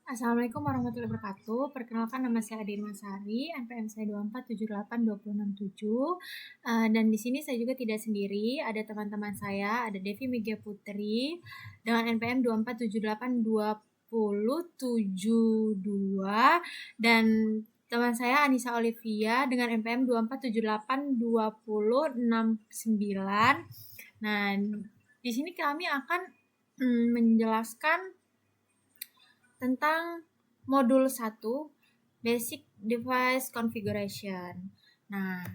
Assalamualaikum warahmatullahi wabarakatuh. Perkenalkan, nama saya Ade Masari, NPM saya 24782067. Dan di sini saya juga tidak sendiri, ada teman-teman saya, ada Devi Megia Putri dengan NPM 24782072 dan teman saya Anissa Olivia dengan NPM 24782069. Nah, di sini kami akan menjelaskan tentang modul 1 Basic Device Configuration. Nah,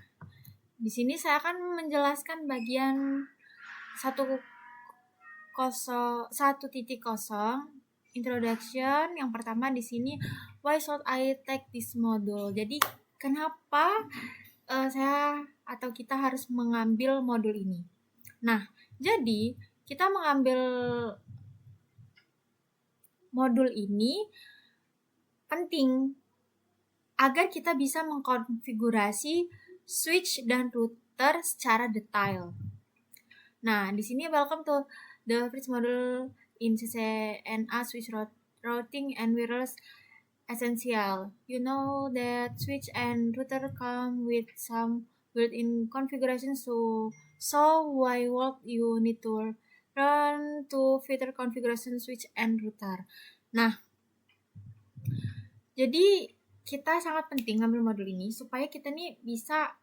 di sini saya akan menjelaskan bagian 1.0 Introduction. Yang pertama di sini, why should I take this module? Jadi, kenapa saya atau kita harus mengambil modul ini? Nah, jadi kita mengambil modul ini penting agar kita bisa mengkonfigurasi switch dan router secara detail. Nah, di sini welcome to the first module in CCNA switch routing and wireless essential. You know that switch and router come with some built-in configuration, so why would you need to learn to filter configuration switch and router? Nah, jadi kita sangat penting ngambil modul ini supaya kita nih bisa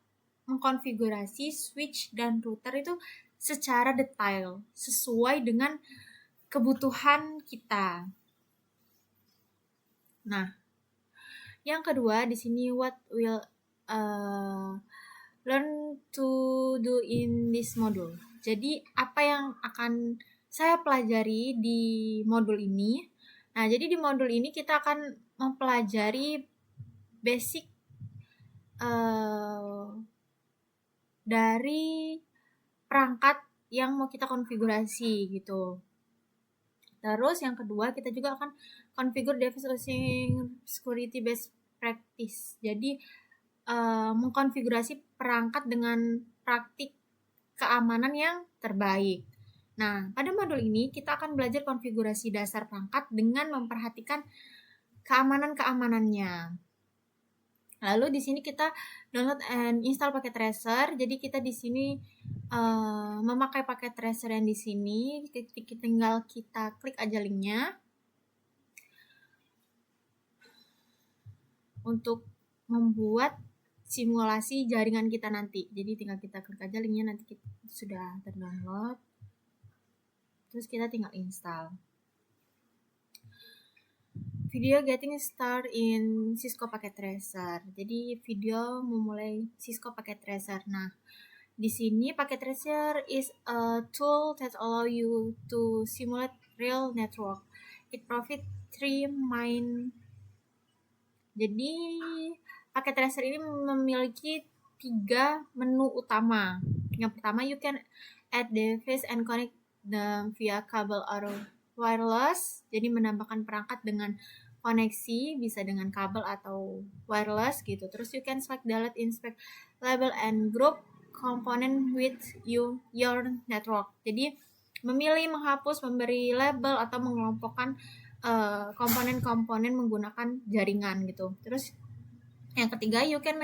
mengkonfigurasi switch dan router itu secara detail sesuai dengan kebutuhan kita. Nah, yang kedua di sini, what will learn to do in this module. Jadi apa yang akan saya pelajari di modul ini? Nah, jadi di modul ini kita akan mempelajari basic dari perangkat yang mau kita konfigurasi gitu. Terus yang kedua, kita juga akan configure device using security best practice. Jadi mengkonfigurasi perangkat dengan praktik keamanan yang terbaik. Nah, pada modul ini kita akan belajar konfigurasi dasar perangkat dengan memperhatikan keamanan-keamanannya. Lalu di sini kita download and install paket tracer. Jadi kita di sini memakai paket tracer yang di sini. Tinggal kita klik aja linknya untuk membuat simulasi jaringan kita nanti. Jadi tinggal kita klik aja linknya, nanti kita sudah terdownload. Terus kita tinggal install. Video getting start in Cisco Packet Tracer. Jadi video memulai Cisco Packet Tracer. Nah, di sini Packet Tracer is a tool that allow you to simulate real network. It provides 3 main. Jadi Packet Tracer ini memiliki 3 menu utama. Yang pertama, you can add device and connect them via kabel or wireless. Jadi menambahkan perangkat dengan koneksi, bisa dengan kabel atau wireless gitu. Terus you can select, delete, inspect, label, and group component with your network. Jadi memilih, menghapus, memberi label atau mengelompokkan komponen-komponen menggunakan jaringan gitu. Terus yang ketiga, you can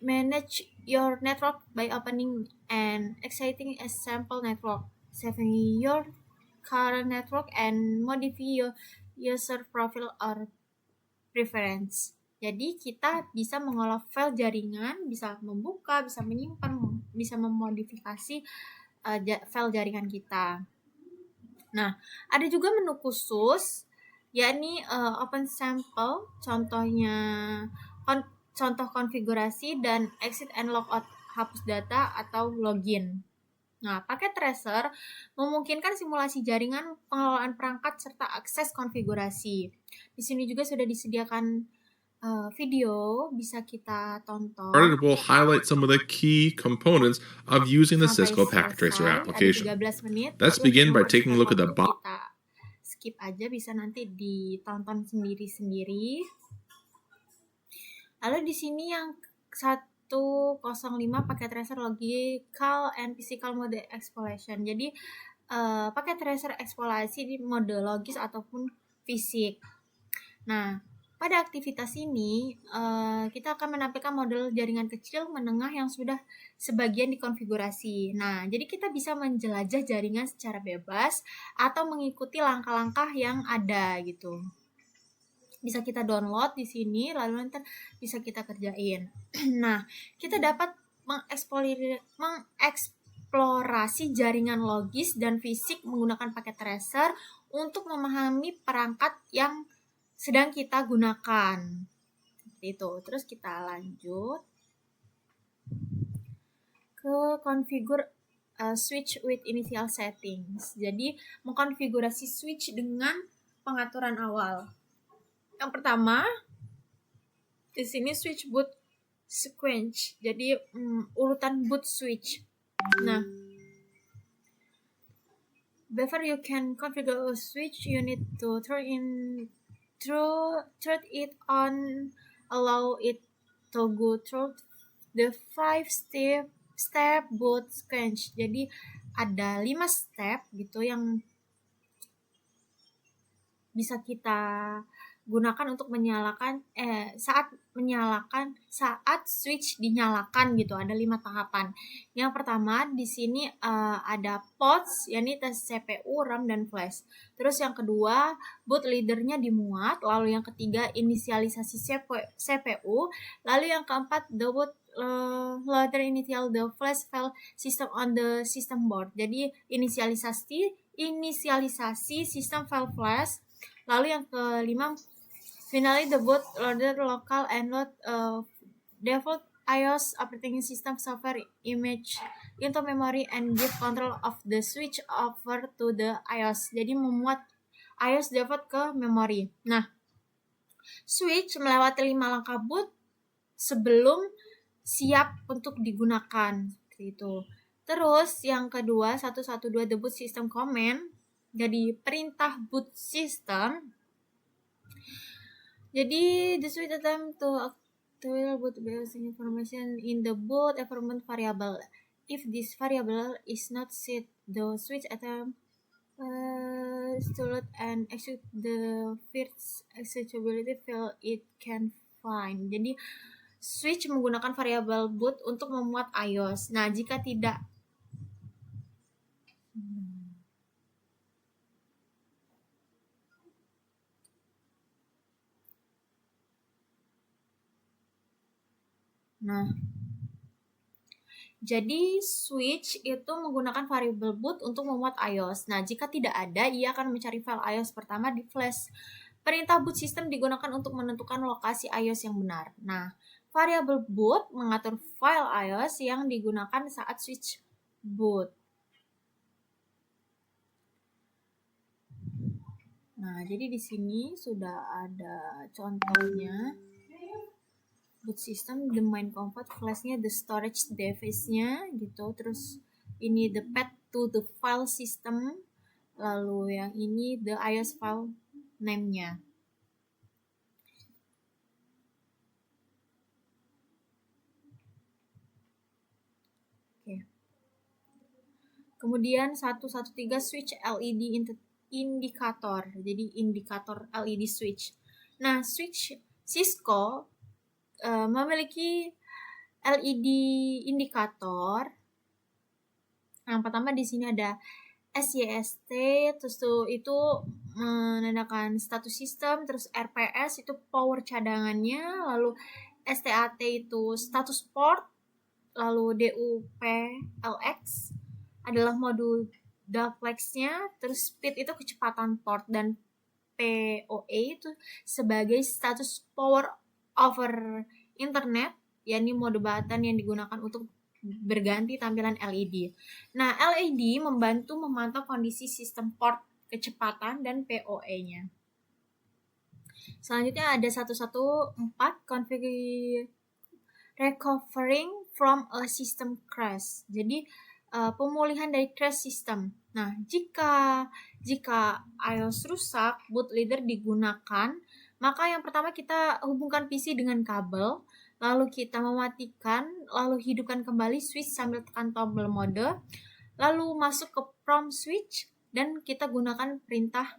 manage your network by opening and exiting a sample network, saving your current network, and modify your user profile or preference. Jadi kita bisa mengolah file jaringan, bisa membuka, bisa menyimpan, bisa memodifikasi file jaringan kita. Nah, ada juga menu khusus, yakni open sample, contoh konfigurasi, dan exit and logout, hapus data atau login. Nah, paket tracer memungkinkan simulasi jaringan, pengelolaan perangkat, serta akses konfigurasi. Di sini juga sudah disediakan video, bisa kita tonton. We'll highlight some of the key components of using the Cisco Packet Tracer application. Ada 13 menit. Let's begin by taking a look at the box. Kita skip aja, bisa nanti ditonton sendiri-sendiri. Lalu di sini yang 105 paket tracer logical and physical mode exploration. Jadi paket tracer eksplorasi di mode logis ataupun fisik. Nah, pada aktivitas ini, kita akan menampilkan model jaringan kecil menengah yang sudah sebagian dikonfigurasi. Nah, jadi kita bisa menjelajah jaringan secara bebas atau mengikuti langkah-langkah yang ada gitu. Bisa kita download di sini, lalu nanti bisa kita kerjain. Nah, kita dapat mengeksplorasi jaringan logis dan fisik menggunakan paket tracer untuk memahami perangkat yang sedang kita gunakan. Seperti itu. Terus kita lanjut ke configure switch with initial settings. Jadi, mengkonfigurasi switch dengan pengaturan awal. Yang pertama, di sini switch boot sequence. Jadi, urutan boot switch. Nah, before you can configure a switch, you need to turn it on, allow it to go through the 5-step boot sequence. Jadi ada 5 step gitu yang bisa kita gunakan untuk menyalakan saat switch dinyalakan gitu. Ada 5 tahapan. Yang pertama di sini ada pods, yakni tes CPU, RAM dan flash. Terus yang kedua boot leader-nya dimuat, lalu yang ketiga inisialisasi CPU, lalu yang keempat the boot loader initial the flash file system on the system board. Jadi inisialisasi sistem file flash. Lalu yang kelima, finally the boot loader local and load default iOS operating system software image into memory and give control of the switch over to the iOS. Jadi memuat iOS default ke memori. Nah, switch melewati 5 langkah boot sebelum siap untuk digunakan. Seperti itu. Terus yang kedua, 112 the boot system command. Jadi perintah boot system. Jadi the switch attempt to activate boot basic information in the boot environment variable. If this variable is not set, the switch attempt to load and execute the first executability file it can find. Jadi switch menggunakan variabel boot untuk memuat iOS. Nah, jika tidak jadi switch itu menggunakan variabel boot untuk memuat iOS. Nah, jika tidak ada, ia akan mencari file iOS pertama di flash. Perintah boot system digunakan untuk menentukan lokasi iOS yang benar. Nah, variabel boot mengatur file iOS yang digunakan saat switch boot. Nah, jadi di sini sudah ada contohnya. Boot system, the main comfort, flashnya, the storage device-nya gitu. Terus ini the path to the file system. Lalu yang ini the iOS file name-nya. Oke. Kemudian 113 switch LED indikator. Jadi indikator LED switch. Nah, switch Cisco memiliki LED indikator. Yang pertama di sini ada SYST, terus itu menandakan status sistem, terus RPS itu power cadangannya, lalu STAT itu status port, lalu DUPLX adalah modul duplex-nya, terus speed itu kecepatan port, dan PoE itu sebagai status power over internet, yakni mode button yang digunakan untuk berganti tampilan LED. Nah, LED membantu memantau kondisi sistem port, kecepatan, dan PoE-nya. Selanjutnya ada 114 recovering from a system crash. Jadi pemulihan dari crash system. Nah, jika iOS rusak, boot leader digunakan, maka yang pertama kita hubungkan PC dengan kabel, lalu kita mematikan, lalu hidupkan kembali switch sambil tekan tombol mode, lalu masuk ke prompt switch, dan kita gunakan perintah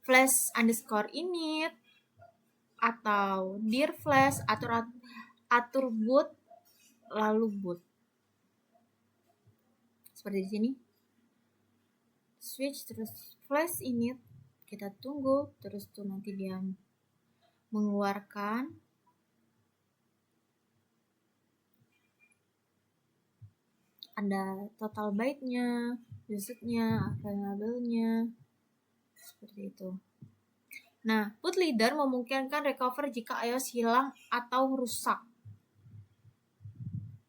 flash underscore init atau dir flash atur boot lalu boot seperti di sini. Switch terus flash init, kita tunggu terus tuh nanti dia mengeluarkan. Ada total byte-nya, usage-nya, available-nya, seperti itu. Nah, boot leader memungkinkan recover jika iOS hilang atau rusak.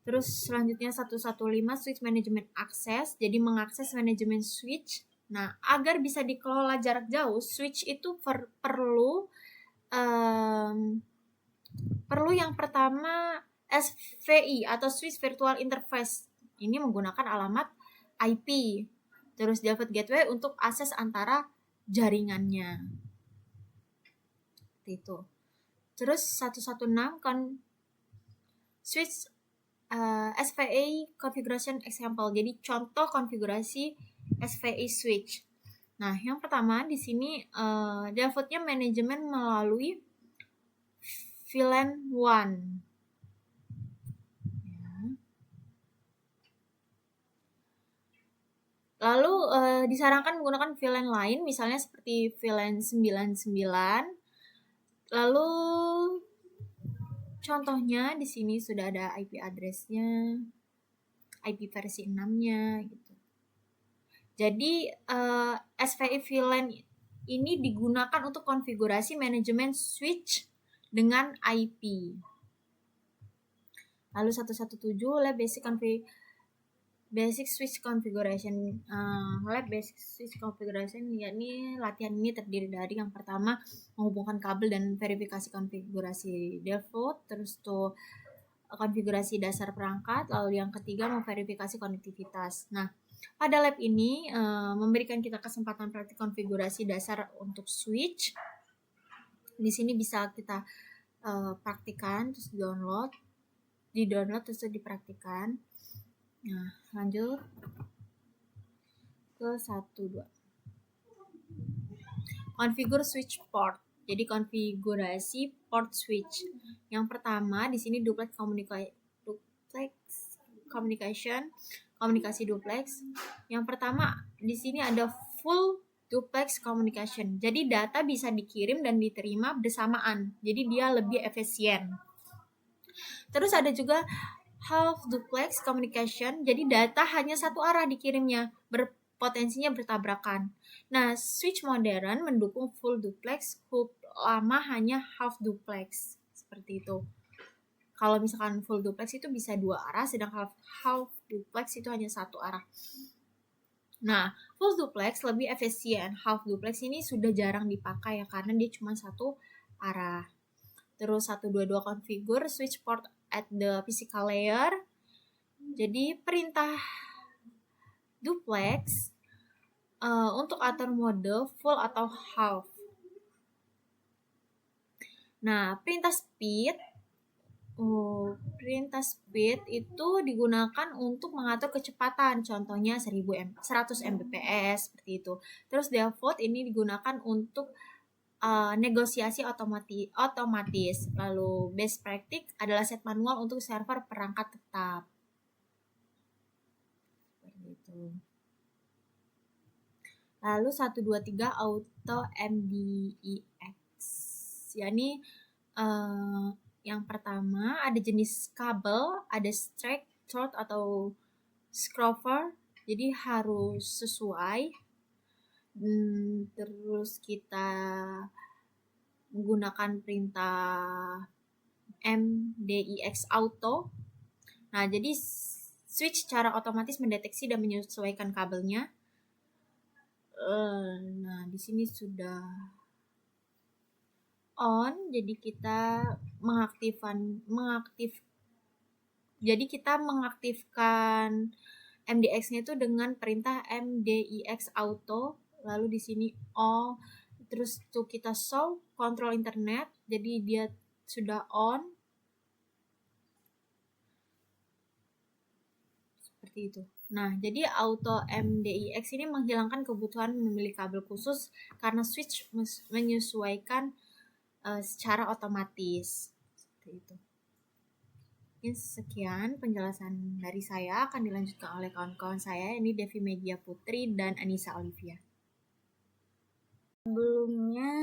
Terus selanjutnya 115 switch management access, jadi mengakses manajemen switch. Nah, agar bisa dikelola jarak jauh, switch itu perlu yang pertama SVI atau Switch Virtual Interface. Ini menggunakan alamat IP. Terus Default Gateway untuk akses antara jaringannya. Itu. Terus 116 kan Switch SVA Configuration Example. Jadi contoh konfigurasi SVA switch. Nah, yang pertama di sini defaultnya manajemen melalui VLAN 1. Lalu disarankan menggunakan VLAN lain, misalnya seperti VLAN 99. Lalu contohnya di sini sudah ada IP address-nya, IP versi 6-nya gitu. Jadi SVI VLAN ini digunakan untuk konfigurasi manajemen switch dengan IP. Lalu 117 lab basic switch configuration. Lab basic switch configuration, yakni latihan ini terdiri dari yang pertama menghubungkan kabel dan verifikasi konfigurasi default, terus tuh konfigurasi dasar perangkat, lalu yang ketiga memverifikasi konektivitas. Nah, pada lab ini memberikan kita kesempatan praktik konfigurasi dasar untuk switch. Di sini bisa kita praktikan, terus di-download terus dipraktikan. Nah, lanjut ke 1-2. Configure switch port. Jadi konfigurasi port switch. Yang pertama di sini komunikasi duplex. Yang pertama di sini ada full duplex communication. Jadi data bisa dikirim dan diterima bersamaan. Jadi dia lebih efisien. Terus ada juga half duplex communication, jadi data hanya satu arah dikirimnya, potensinya bertabrakan. Nah, switch modern mendukung full duplex, hub lama hanya half duplex, seperti itu. Kalau misalkan full duplex itu bisa dua arah, sedangkan half duplex itu hanya satu arah. Nah, full duplex lebih efisien. Half duplex ini sudah jarang dipakai ya, karena dia cuma satu arah. Terus 122 configure switch port at the physical layer. Jadi perintah duplex untuk atur mode full atau half. Nah, perintah speed itu digunakan untuk mengatur kecepatan, contohnya 100 Mbps seperti itu. Terus default ini digunakan untuk negosiasi otomatis. Lalu best practice adalah set manual untuk server perangkat tetap. Seperti itu. Lalu 123 auto MDEX. yakni yang pertama ada jenis kabel, ada straight, short atau scrover. Jadi harus sesuai. Terus kita menggunakan perintah MDEX auto. Nah, jadi switch secara otomatis mendeteksi dan menyesuaikan kabelnya. Nah, di sini sudah on, jadi kita mengaktifkan MDX-nya itu dengan perintah MDEX auto. Lalu di sini on, terus tuh kita show kontrol internet, jadi dia sudah on. Seperti itu. Nah, jadi auto MDIX ini menghilangkan kebutuhan memilih kabel khusus karena switch menyesuaikan secara otomatis. Seperti itu. Mungkin sekian penjelasan dari saya, akan dilanjutkan oleh kawan-kawan saya, ini Devi Media Putri dan Anissa Olivia. Sebelumnya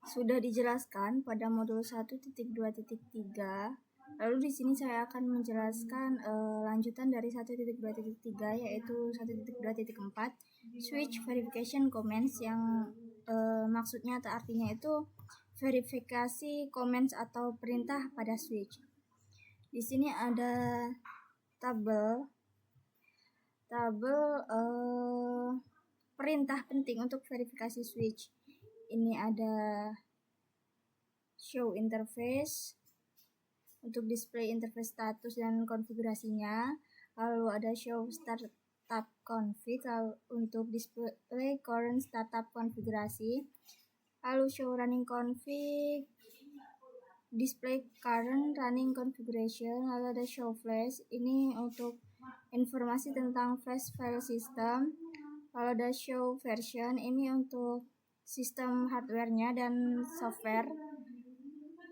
sudah dijelaskan pada modul 1.2.3. Lalu di sini saya akan menjelaskan lanjutan dari 1.2.3 yaitu 1.2.4 switch verification comments yang maksudnya atau artinya itu verifikasi comments atau perintah pada switch. Di sini ada tabel perintah penting untuk verifikasi switch. Ini ada show interface untuk display interface status dan konfigurasinya, lalu ada show startup config untuk display current startup konfigurasi, lalu show running config display current running configuration, lalu ada show flash, ini untuk informasi tentang flash file system, lalu ada show version, ini untuk sistem hardware-nya dan software,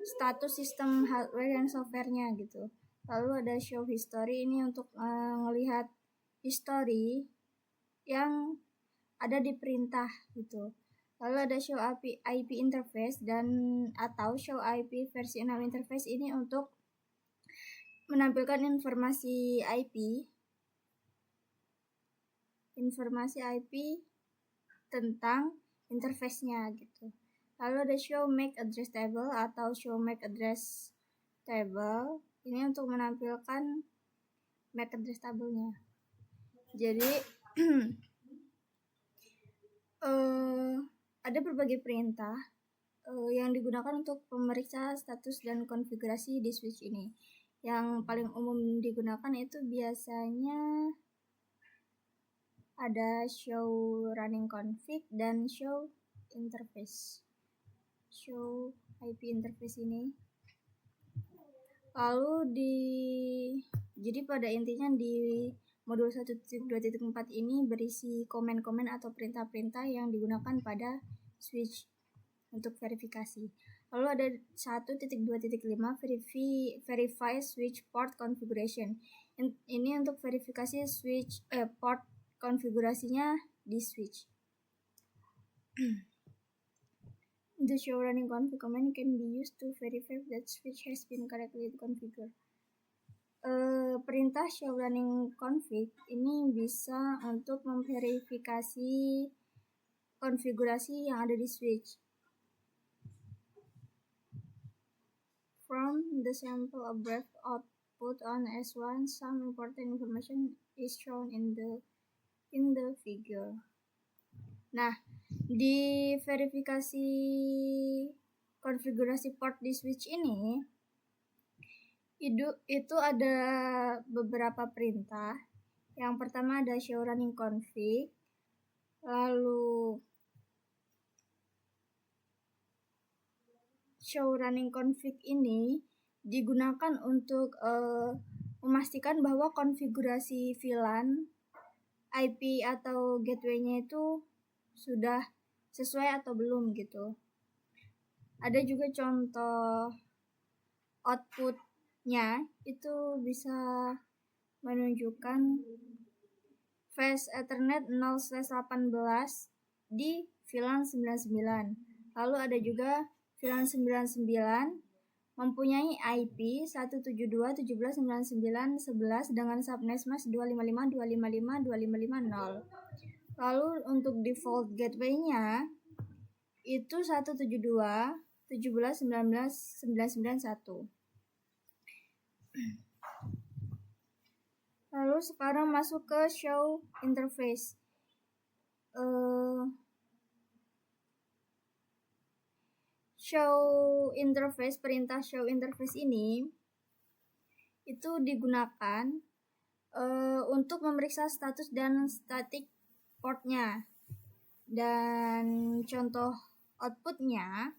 status sistem hardware dan software-nya gitu. Lalu ada show history, ini untuk melihat history yang ada di perintah gitu. Lalu ada show IP interface dan atau show IP versi 6 interface, ini untuk menampilkan informasi IP tentang interface-nya gitu. Lalu ada show MAC address table atau show MAC address table, ini untuk menampilkan MAC address table-nya. Jadi ada berbagai perintah yang digunakan untuk memeriksa status dan konfigurasi di switch ini. Yang paling umum digunakan itu biasanya ada show running config dan show interface. Show IP interface ini. Lalu jadi pada intinya di modul 1.2.4 ini berisi komen-komen atau perintah-perintah yang digunakan pada switch untuk verifikasi. Lalu ada 1.2.5 verify switch port configuration. Ini untuk verifikasi switch port konfigurasinya di switch. The show running config command can be used to verify that switch has been correctly configured. Perintah show running config ini bisa untuk memverifikasi konfigurasi yang ada di switch. From the sample abrev output on S1, some important information is shown in the figure. Nah, di verifikasi konfigurasi port di switch ini itu ada beberapa perintah. Yang pertama ada show running config, lalu show running config ini digunakan untuk memastikan bahwa konfigurasi VLAN, IP atau gateway-nya itu sudah sesuai atau belum gitu. Ada juga contoh output-nya itu bisa menunjukkan fast Ethernet 0/18 di VLAN 99. Lalu ada juga VLAN 99 mempunyai IP 172.17.99.11 dengan subnet mask 255.255.255.0. Lalu untuk default gateway-nya itu 172.17.19.991. Lalu sekarang masuk ke show interface. Perintah show interface ini itu digunakan untuk memeriksa status dan static portnya. Dan contoh outputnya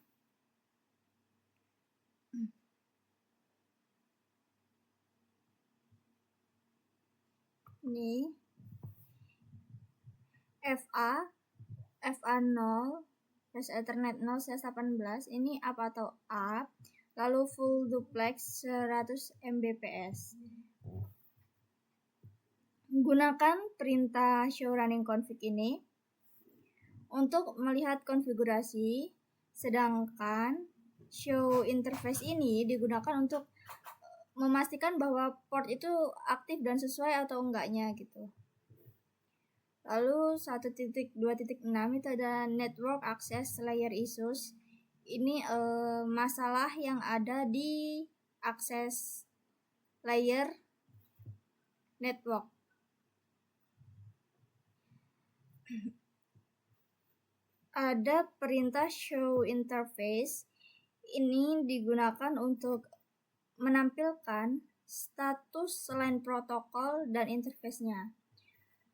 Ini FA0 Ethernet 0/18 ini up atau up, lalu full duplex 100 Mbps. Gunakan perintah show running config ini untuk melihat konfigurasi, sedangkan show interface ini digunakan untuk memastikan bahwa port itu aktif dan sesuai atau enggaknya gitu. Lalu 1.2.6 itu ada network access layer issues. Ini masalah yang ada di access layer network. Ada perintah show interface. Ini digunakan untuk menampilkan status line protokol dan interface-nya.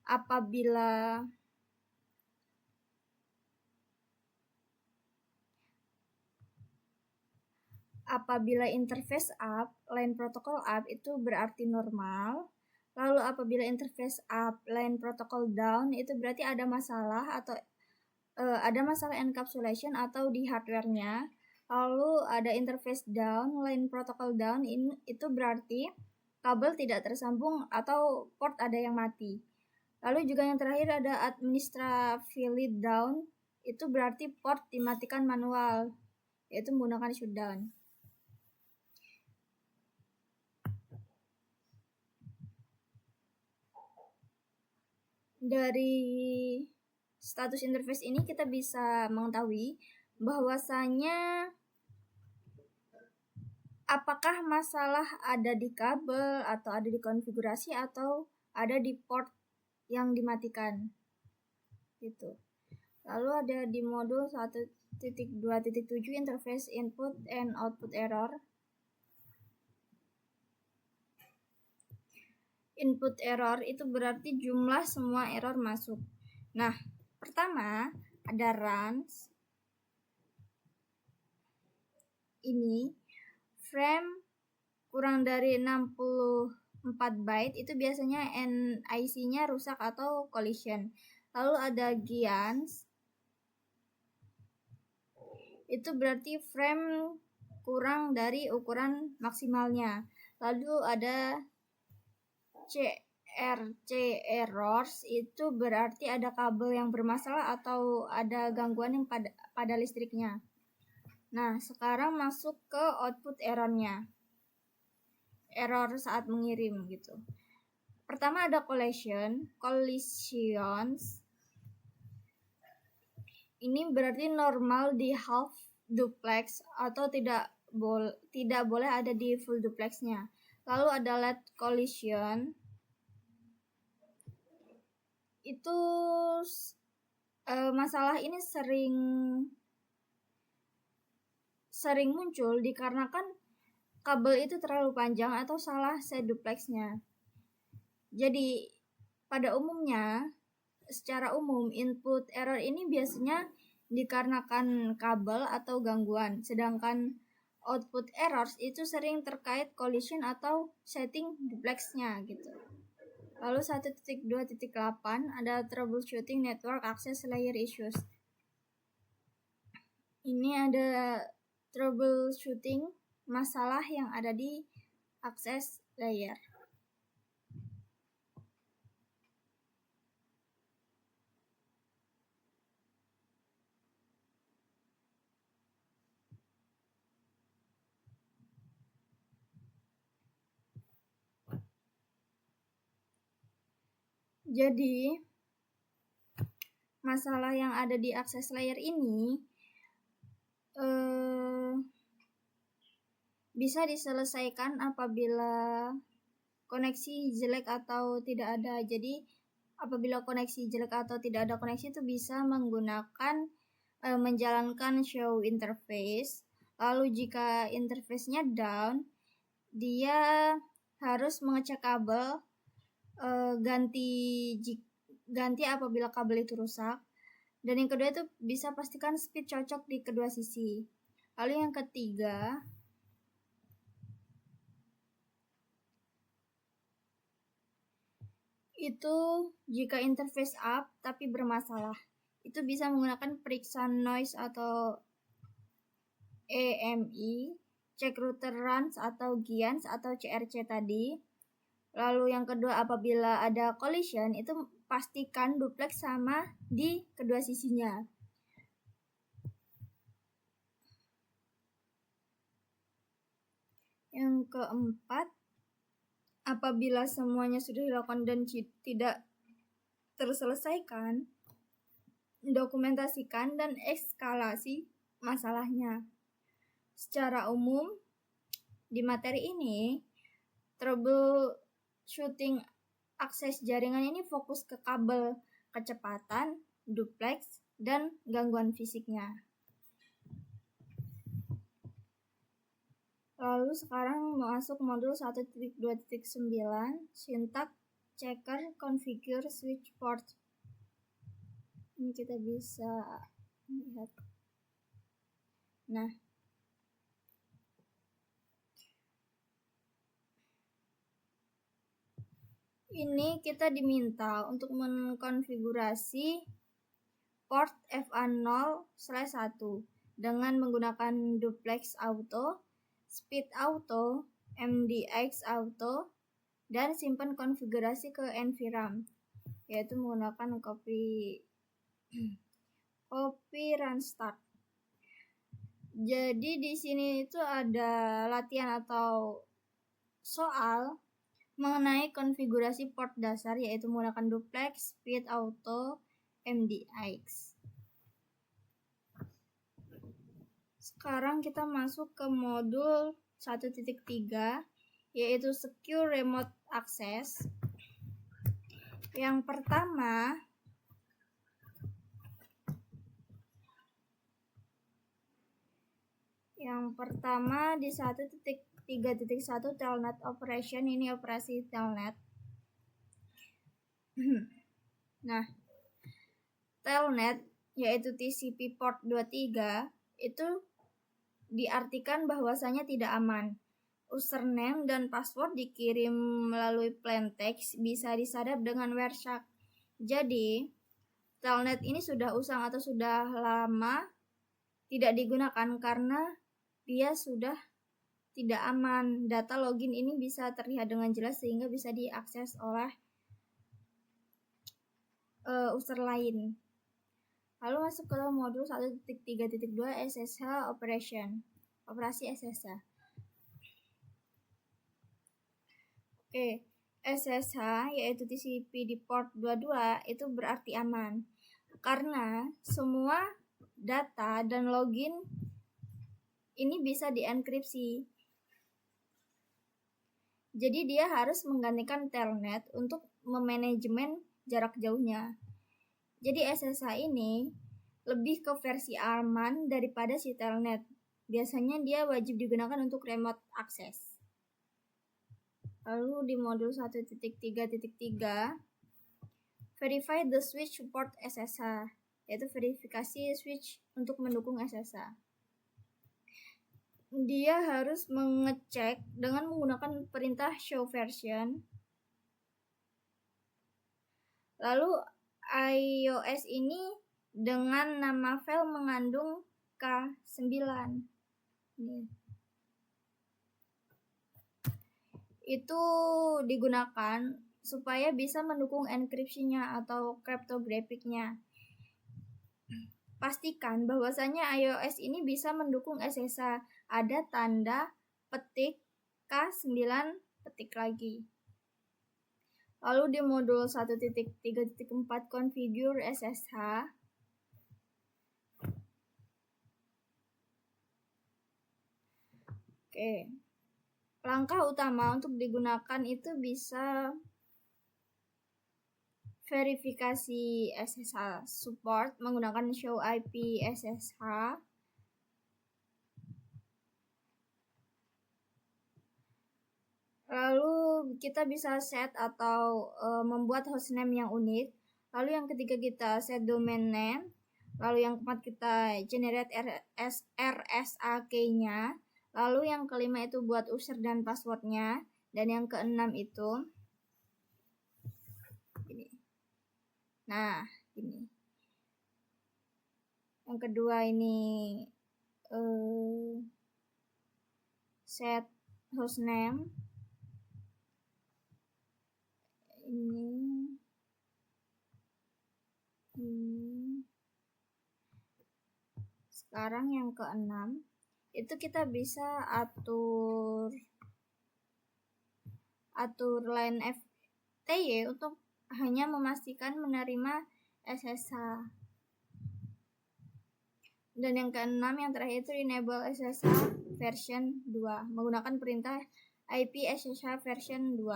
Apabila interface up, line protocol up itu berarti normal. Lalu apabila interface up, line protocol down itu berarti ada masalah atau ada masalah encapsulation atau di hardware-nya. Lalu ada interface down, line protocol down, itu berarti kabel tidak tersambung atau port ada yang mati. Lalu juga yang terakhir ada administratively down, itu berarti port dimatikan manual, yaitu menggunakan shutdown. Dari status interface ini kita bisa mengetahui bahwasanya apakah masalah ada di kabel atau ada di konfigurasi atau ada di port yang dimatikan gitu. Lalu ada di modul 1.2.7 interface input and output error. Input error itu berarti jumlah semua error masuk. Nah, pertama ada runs. Ini frame kurang dari 64 byte itu biasanya NIC-nya rusak atau collision. Lalu ada GIANS. Itu berarti frame kurang dari ukuran maksimalnya. Lalu ada CRC errors, itu berarti ada kabel yang bermasalah atau ada gangguan yang pada listriknya. Nah, sekarang masuk ke output errornya. Error saat mengirim gitu. Pertama ada collisions. Ini berarti normal di half duplex atau tidak boleh ada di full duplexnya. Lalu ada late collision. Itu masalah ini sering muncul dikarenakan kabel itu terlalu panjang atau salah set duplexnya. Jadi pada umumnya, secara umum input error ini biasanya dikarenakan kabel atau gangguan, sedangkan output errors itu sering terkait collision atau setting duplexnya gitu. Lalu 1.2.8 ada troubleshooting network access layer issues. Ini ada troubleshooting masalah yang ada di access layer. Jadi masalah yang ada di access layer ini bisa diselesaikan apabila koneksi jelek atau tidak ada. Jadi apabila koneksi jelek atau tidak ada koneksi itu bisa menggunakan menjalankan show interface. Lalu jika interface-nya down, dia harus mengecek kabel, ganti apabila kabel itu rusak. Dan yang kedua itu bisa pastikan speed cocok di kedua sisi. Lalu yang ketiga, itu jika interface up tapi bermasalah. Itu bisa menggunakan periksa noise atau AMI, cek router runs atau GIANS atau CRC tadi. Lalu yang kedua, apabila ada collision, itu pastikan duplex sama di kedua sisinya. Yang keempat, apabila semuanya sudah dilakukan dan tidak terselesaikan, dokumentasikan dan eskalasi masalahnya. Secara umum, di materi ini, troubleshooting akses jaringan ini fokus ke kabel, kecepatan, duplex, dan gangguan fisiknya. Lalu sekarang masuk modul 1.2.9, syntax checker configure switch port. Ini kita bisa lihat. Nah, ini kita diminta untuk mengkonfigurasi port FA0/1 dengan menggunakan duplex auto, speed auto, MDX auto, dan simpan konfigurasi ke NVRAM, yaitu menggunakan copy run start. Jadi di sini itu ada latihan atau soal mengenai konfigurasi port dasar, yaitu menggunakan duplex, speed auto, MDX. Sekarang kita masuk ke modul 1.3, yaitu secure remote access. Yang pertama, di 1.3.1 telnet operation, ini operasi telnet. Nah, telnet yaitu TCP port 23 itu diartikan bahwasanya tidak aman. Username dan password dikirim melalui plain text, bisa disadap dengan Wireshark. Jadi, telnet ini sudah usang atau sudah lama tidak digunakan karena dia sudah tidak aman. Data login ini bisa terlihat dengan jelas sehingga bisa diakses oleh user lain. Lalu masuk ke modul 1.3.2 SSH operation, operasi SSH. Oke, SSH yaitu TCP di port 22 itu berarti aman karena semua data dan login ini bisa dienkripsi. Jadi dia harus menggantikan telnet untuk memanajemen jarak jauhnya. Jadi SSH ini lebih ke versi aman daripada si telnet. Biasanya dia wajib digunakan untuk remote access. Lalu di modul 1.3.3, verify the switch support SSH, yaitu verifikasi switch untuk mendukung SSH. Dia harus mengecek dengan menggunakan perintah show version. Lalu iOS ini dengan nama file mengandung K9. Itu digunakan supaya bisa mendukung enkripsinya atau cryptographicnya. Pastikan bahwasanya iOS ini bisa mendukung SSH. Ada tanda petik K9 petik lagi. Lalu di modul 1.3.4 configure SSH. Oke. Langkah utama untuk digunakan itu bisa verifikasi SSH support menggunakan show IP SSH. Lalu kita bisa set atau membuat hostname yang unik. Lalu yang ketiga kita set domain name. Lalu yang keempat kita generate RSA key-nya. Lalu yang kelima itu buat user dan passwordnya. Dan yang keenam itu Nah, ini. Yang kedua ini set hostname. Ini. Sekarang yang keenam, itu kita bisa atur line FTY untuk hanya memastikan menerima SSH. Dan yang keenam, yang terakhir itu enable SSH version 2 menggunakan perintah IP SSH version 2.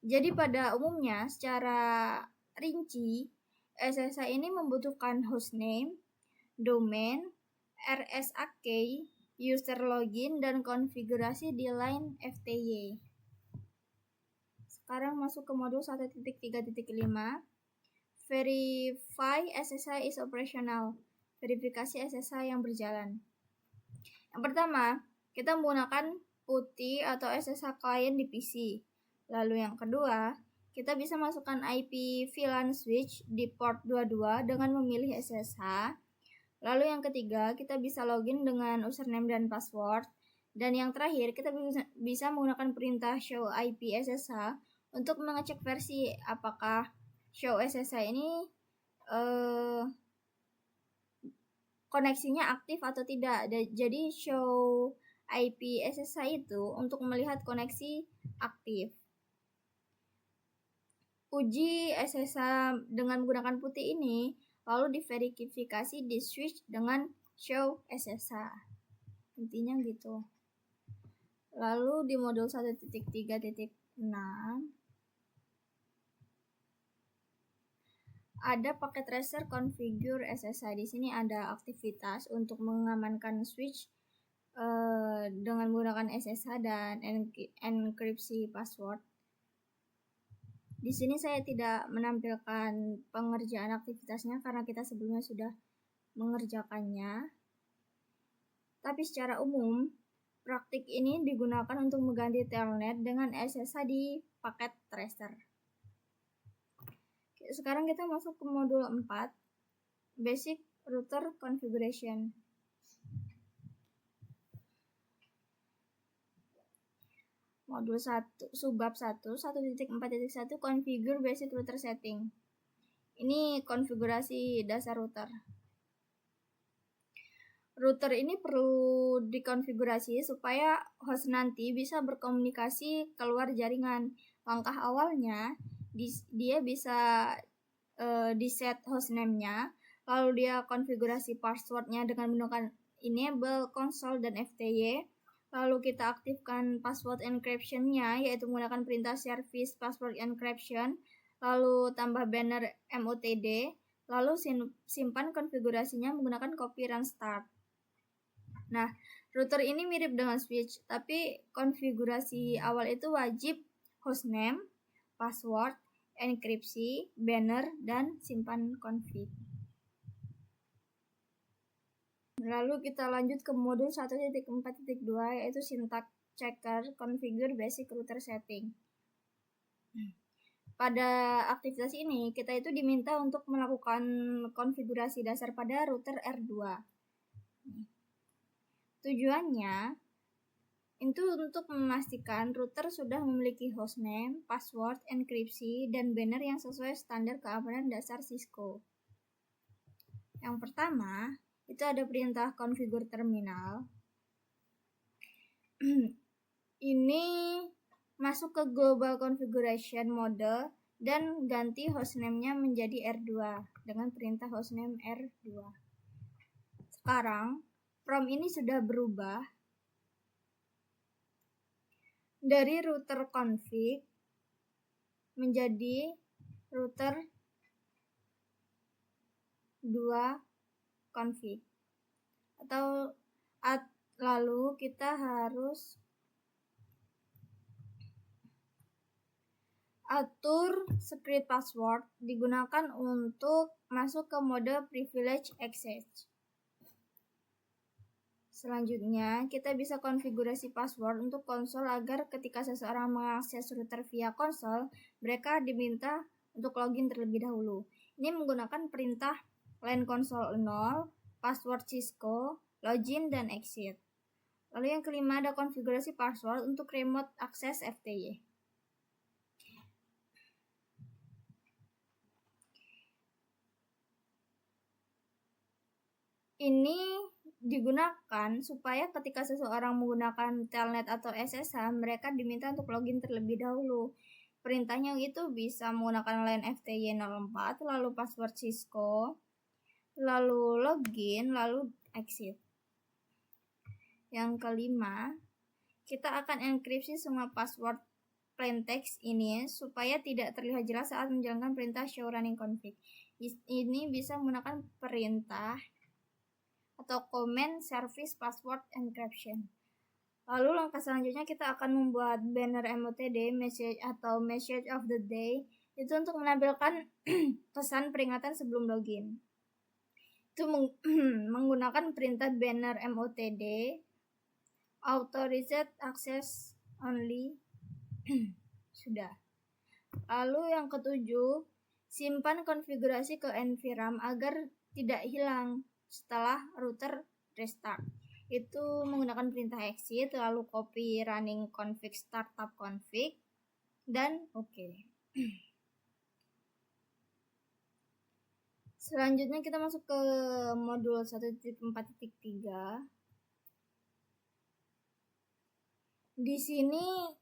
Jadi pada umumnya secara rinci SSH ini membutuhkan hostname, domain, RSA key, user login, dan konfigurasi di line FTY. Sekarang masuk ke modul 1.3.5. Verify SSH is operational. Verifikasi SSH yang berjalan. Yang pertama, kita menggunakan PuTTY atau SSH client di PC. Lalu yang kedua, kita bisa masukkan IP VLAN switch di port 22 dengan memilih SSH. Lalu yang ketiga, kita bisa login dengan username dan password. Dan yang terakhir, kita bisa menggunakan perintah show IP SSH untuk mengecek versi apakah show SSH ini koneksinya aktif atau tidak. Jadi show IP SSH itu untuk melihat koneksi aktif. Uji SSH dengan menggunakan PuTTY ini lalu diverifikasi di switch dengan show SSH. Intinya gitu. Lalu di modul 1.3.6 ada packet tracer configure SSH. Di sini ada aktivitas untuk mengamankan switch dengan menggunakan SSH dan enkripsi password. Di sini saya tidak menampilkan pengerjaan aktivitasnya karena kita sebelumnya sudah mengerjakannya. Tapi secara umum, praktik ini digunakan untuk mengganti telnet dengan SSH di packet tracer. Sekarang kita masuk ke modul 4, Basic Router Configuration. Modul 1, subbab 1, 1.4.1 Configure Basic Router Setting. Ini konfigurasi dasar router. Router ini perlu dikonfigurasi supaya host nanti bisa berkomunikasi keluar jaringan. Langkah awalnya, dia bisa di-set hostname-nya, lalu dia konfigurasi password-nya dengan menggunakan enable console dan FTY. Lalu kita aktifkan password encryption-nya, yaitu menggunakan perintah service password encryption, lalu tambah banner MOTD, lalu simpan konfigurasinya menggunakan copy run start. Nah, router ini mirip dengan switch, tapi konfigurasi awal itu wajib hostname, password, enkripsi, banner, dan simpan config. Lalu kita lanjut ke modul 1.4.2 yaitu syntax checker configure basic router setting. Pada aktivitas ini kita itu diminta untuk melakukan konfigurasi dasar pada router R2. Tujuannya itu untuk memastikan router sudah memiliki hostname, password, enkripsi, dan banner yang sesuai standar keamanan dasar Cisco. Yang pertama, itu ada perintah configure terminal. Ini masuk ke global configuration mode dan ganti hostname-nya menjadi R2 dengan perintah hostname R2. Sekarang, prompt ini sudah berubah dari router config menjadi router 2 config. Lalu kita harus atur script password digunakan untuk masuk ke mode privilege access. Selanjutnya, kita bisa konfigurasi password untuk konsol agar ketika seseorang mengakses router via konsol, mereka diminta untuk login terlebih dahulu. Ini menggunakan perintah line console 0, password Cisco, login, dan exit. Lalu yang kelima ada konfigurasi password untuk remote access FTY. Ini digunakan supaya ketika seseorang menggunakan telnet atau SSH, mereka diminta untuk login terlebih dahulu. Perintahnya itu bisa menggunakan line FTY 04, lalu password Cisco, lalu login, lalu exit. Yang kelima, kita akan enkripsi semua password plaintext ini supaya tidak terlihat jelas saat menjalankan perintah show running config. Ini bisa menggunakan perintah atau command service password encryption. Lalu langkah selanjutnya kita akan membuat banner MOTD, message atau message of the day, itu untuk menampilkan pesan peringatan sebelum login. Itu menggunakan perintah banner MOTD, authorized access only. Sudah. Lalu yang ketujuh, simpan konfigurasi ke NVRAM agar tidak hilang setelah router restart. Itu menggunakan perintah exit, lalu copy running config startup config, dan oke. Selanjutnya kita masuk ke modul 1.4.3. Di sini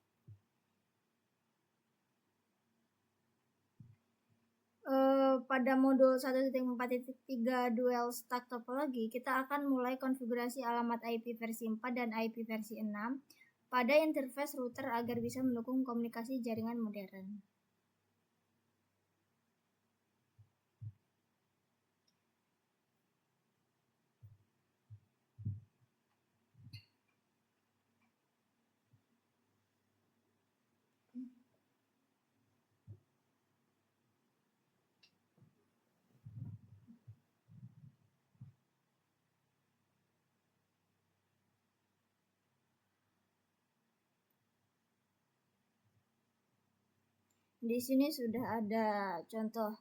pada modul 1.4.3 dual stack topology, kita akan mulai konfigurasi alamat IP versi 4 dan IP versi 6 pada interface router agar bisa mendukung komunikasi jaringan modern. Di sini sudah ada contoh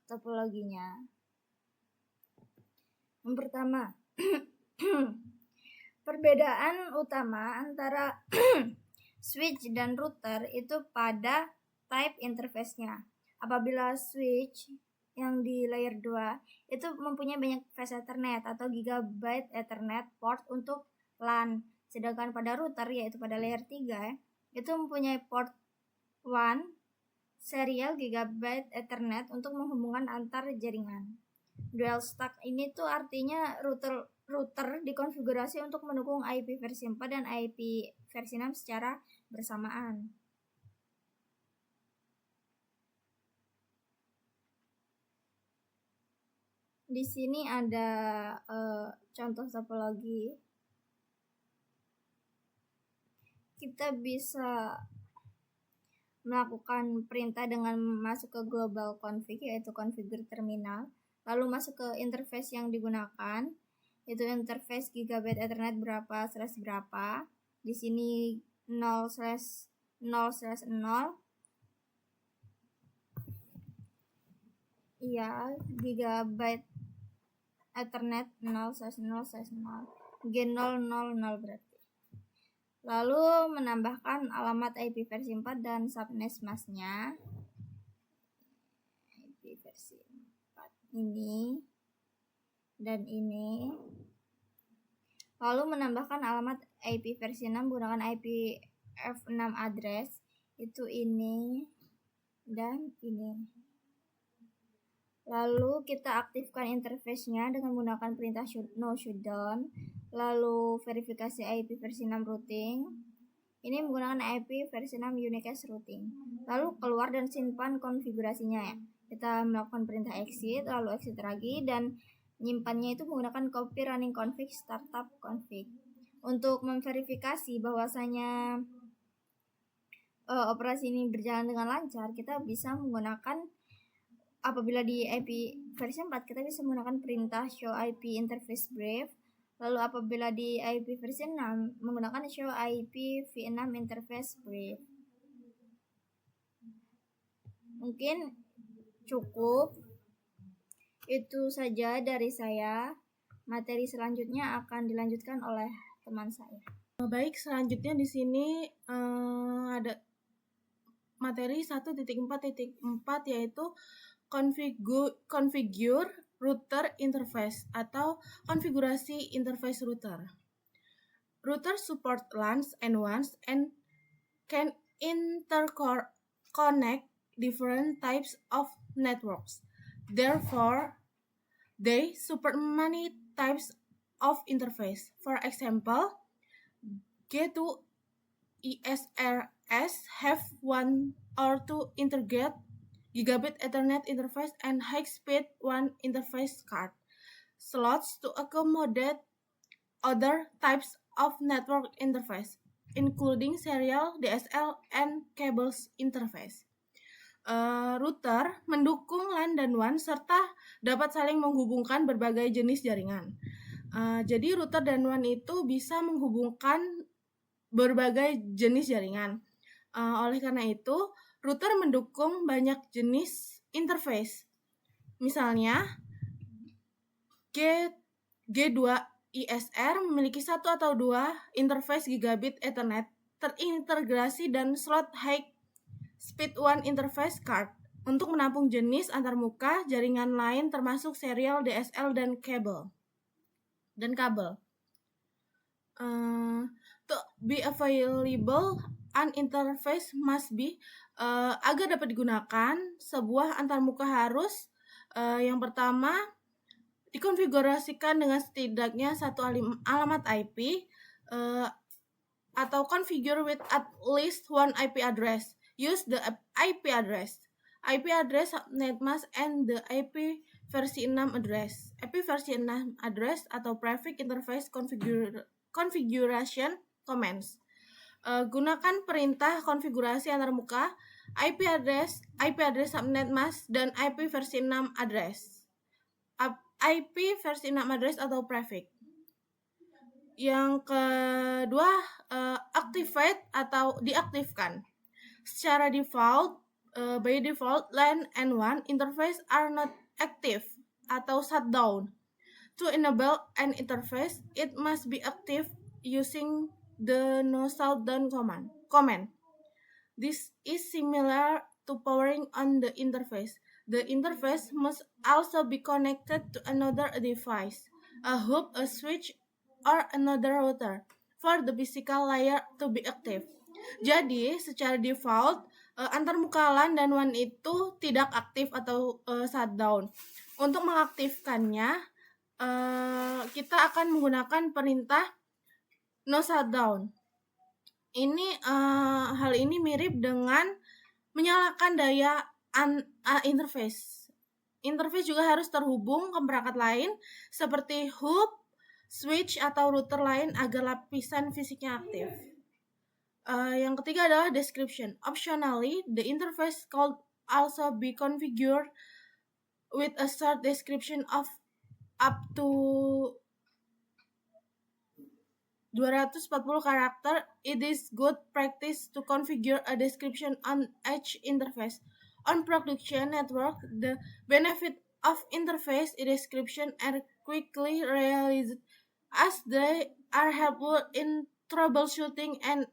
topologinya. Yang pertama, perbedaan utama antara switch dan router itu pada type interface-nya. Apabila switch yang di layer 2 itu mempunyai banyak fast Ethernet atau Gigabit Ethernet port untuk LAN, sedangkan pada router yaitu pada layer 3 itu mempunyai port 1 serial Gigabit Ethernet untuk menghubungkan antar jaringan. Dual stack ini tuh artinya router dikonfigurasi untuk mendukung IP versi 4 dan IP versi 6 secara bersamaan. Di sini ada contoh topologi. Kita bisa melakukan perintah dengan masuk ke global config, yaitu configure terminal, lalu masuk ke interface yang digunakan, yaitu interface Gigabit Ethernet berapa / berapa. Di sini 0/0/0. Iya, Gigabit Ethernet 0/0/0. G000 berarti. Lalu menambahkan alamat IP versi 4 dan subnet masknya. IP versi 4 ini dan ini. Lalu menambahkan alamat IP versi 6 menggunakan IP F6 address, itu ini dan ini. Lalu kita aktifkan interface-nya dengan menggunakan perintah no shutdown. Lalu verifikasi IP versi 6 routing. Ini menggunakan IP versi 6 unicast routing. Lalu keluar dan simpan konfigurasinya ya. Kita melakukan perintah exit, lalu exit lagi, dan nyimpannya itu menggunakan copy running config startup config. Untuk memverifikasi bahwasanya operasi ini berjalan dengan lancar, kita bisa menggunakan, apabila di IP versi 4 kita bisa menggunakan perintah show IP interface brief. Lalu apabila di IP versi 6 menggunakan show IP v6 interface brief. Mungkin cukup. Itu saja dari saya. Materi selanjutnya akan dilanjutkan oleh teman saya. Baik, selanjutnya di sini ada materi 1.4.4 yaitu configure router interface atau konfigurasi interface router. Router support LANs and WANs and can interconnect different types of networks. Therefore, they support many types of interface. For example, G2 ESRS have one or two integrated Gigabit Ethernet interface and high-speed WAN interface card slots to accommodate other types of network interface, including serial, DSL, and cables interface. Router mendukung LAN dan WAN serta dapat saling menghubungkan berbagai jenis jaringan. Jadi router dan WAN itu bisa menghubungkan berbagai jenis jaringan. Oleh karena itu, router mendukung banyak jenis interface. Misalnya, G2 ISR memiliki satu atau dua interface Gigabit Ethernet terintegrasi dan slot high speed WAN interface card untuk menampung jenis antarmuka jaringan lain termasuk serial, DSL, dan kabel. To be available, an interface must be agar dapat digunakan, sebuah antarmuka harus yang pertama dikonfigurasikan dengan setidaknya satu alamat IP atau configure with at least one IP address. Use the IP address subnet mask and the IP versi 6 address. IP versi 6 address atau prefix interface configuration commands. Gunakan perintah konfigurasi antarmuka IP address subnet mask dan IP versi 6 address. IP versi 6 address atau prefix. Yang kedua, activate atau diaktifkan. Secara default, by default, LAN and WAN interface are not active atau shutdown. To enable an interface, it must be active using the no shutdown command. This is similar to powering on the interface. The interface must also be connected to another device, a hub, a switch, or another router for the physical layer to be active. Jadi, secara default, antarmuka LAN dan WAN itu tidak aktif atau shutdown. Untuk mengaktifkannya, kita akan menggunakan perintah no shutdown. Hal ini mirip dengan menyalakan daya interface. Interface juga harus terhubung ke perangkat lain seperti hub, switch, atau router lain agar lapisan fisiknya aktif. Yang ketiga adalah description. Optionally, the interface could also be configured with a short description of up to 240 karakter. It is good practice to configure a description on each interface. On production network, the benefit of interface description are quickly realized as they are helpful in troubleshooting and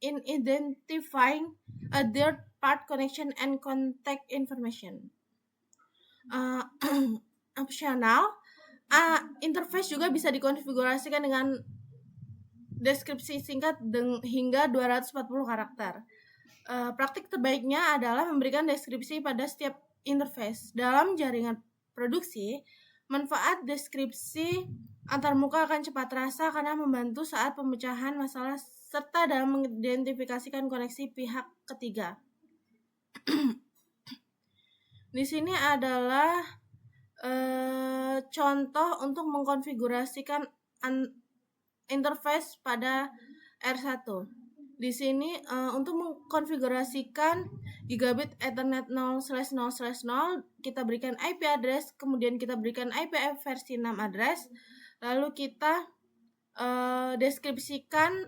in identifying a third-part connection and contact information. Optional, interface juga bisa dikonfigurasikan dengan deskripsi singkat hingga 240 karakter. Praktik terbaiknya adalah memberikan deskripsi pada setiap interface. Dalam jaringan produksi, manfaat deskripsi antarmuka akan cepat terasa karena membantu saat pemecahan masalah serta dalam mengidentifikasikan koneksi pihak ketiga. Di sini adalah contoh untuk mengkonfigurasikan interface pada R1. Di sini untuk mengkonfigurasikan Gigabit Ethernet 0/0/0 kita berikan IP address, kemudian kita berikan IP versi 6 address, lalu kita deskripsikan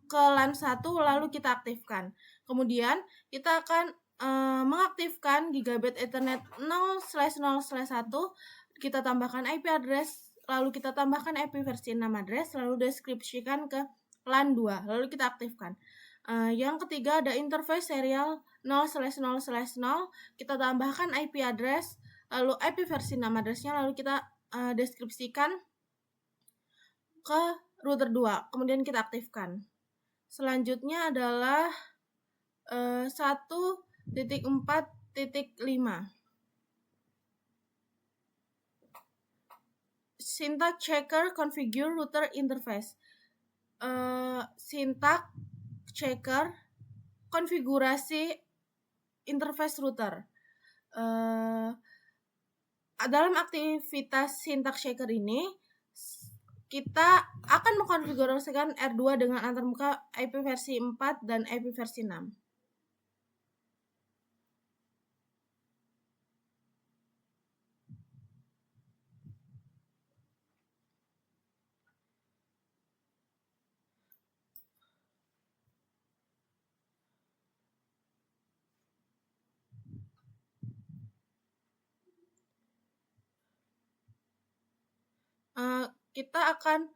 ke LAN 1 lalu kita aktifkan. Kemudian kita akan mengaktifkan gigabit Ethernet 0/0/1, kita tambahkan IP address, lalu kita tambahkan IP versi 6 address, lalu deskripsikan ke LAN 2, lalu kita aktifkan. Yang ketiga ada interface serial 0/0/0, kita tambahkan IP address, lalu IP versi 6 addressnya, lalu kita deskripsikan ke router 2, kemudian kita aktifkan. Selanjutnya adalah 1.4.5 syntax checker configure router interface. Syntax checker konfigurasi interface router. Dalam aktivitas syntax checker ini kita akan mengkonfigurasikan R2 dengan antarmuka IP versi 4 dan IP versi 6. Kita akan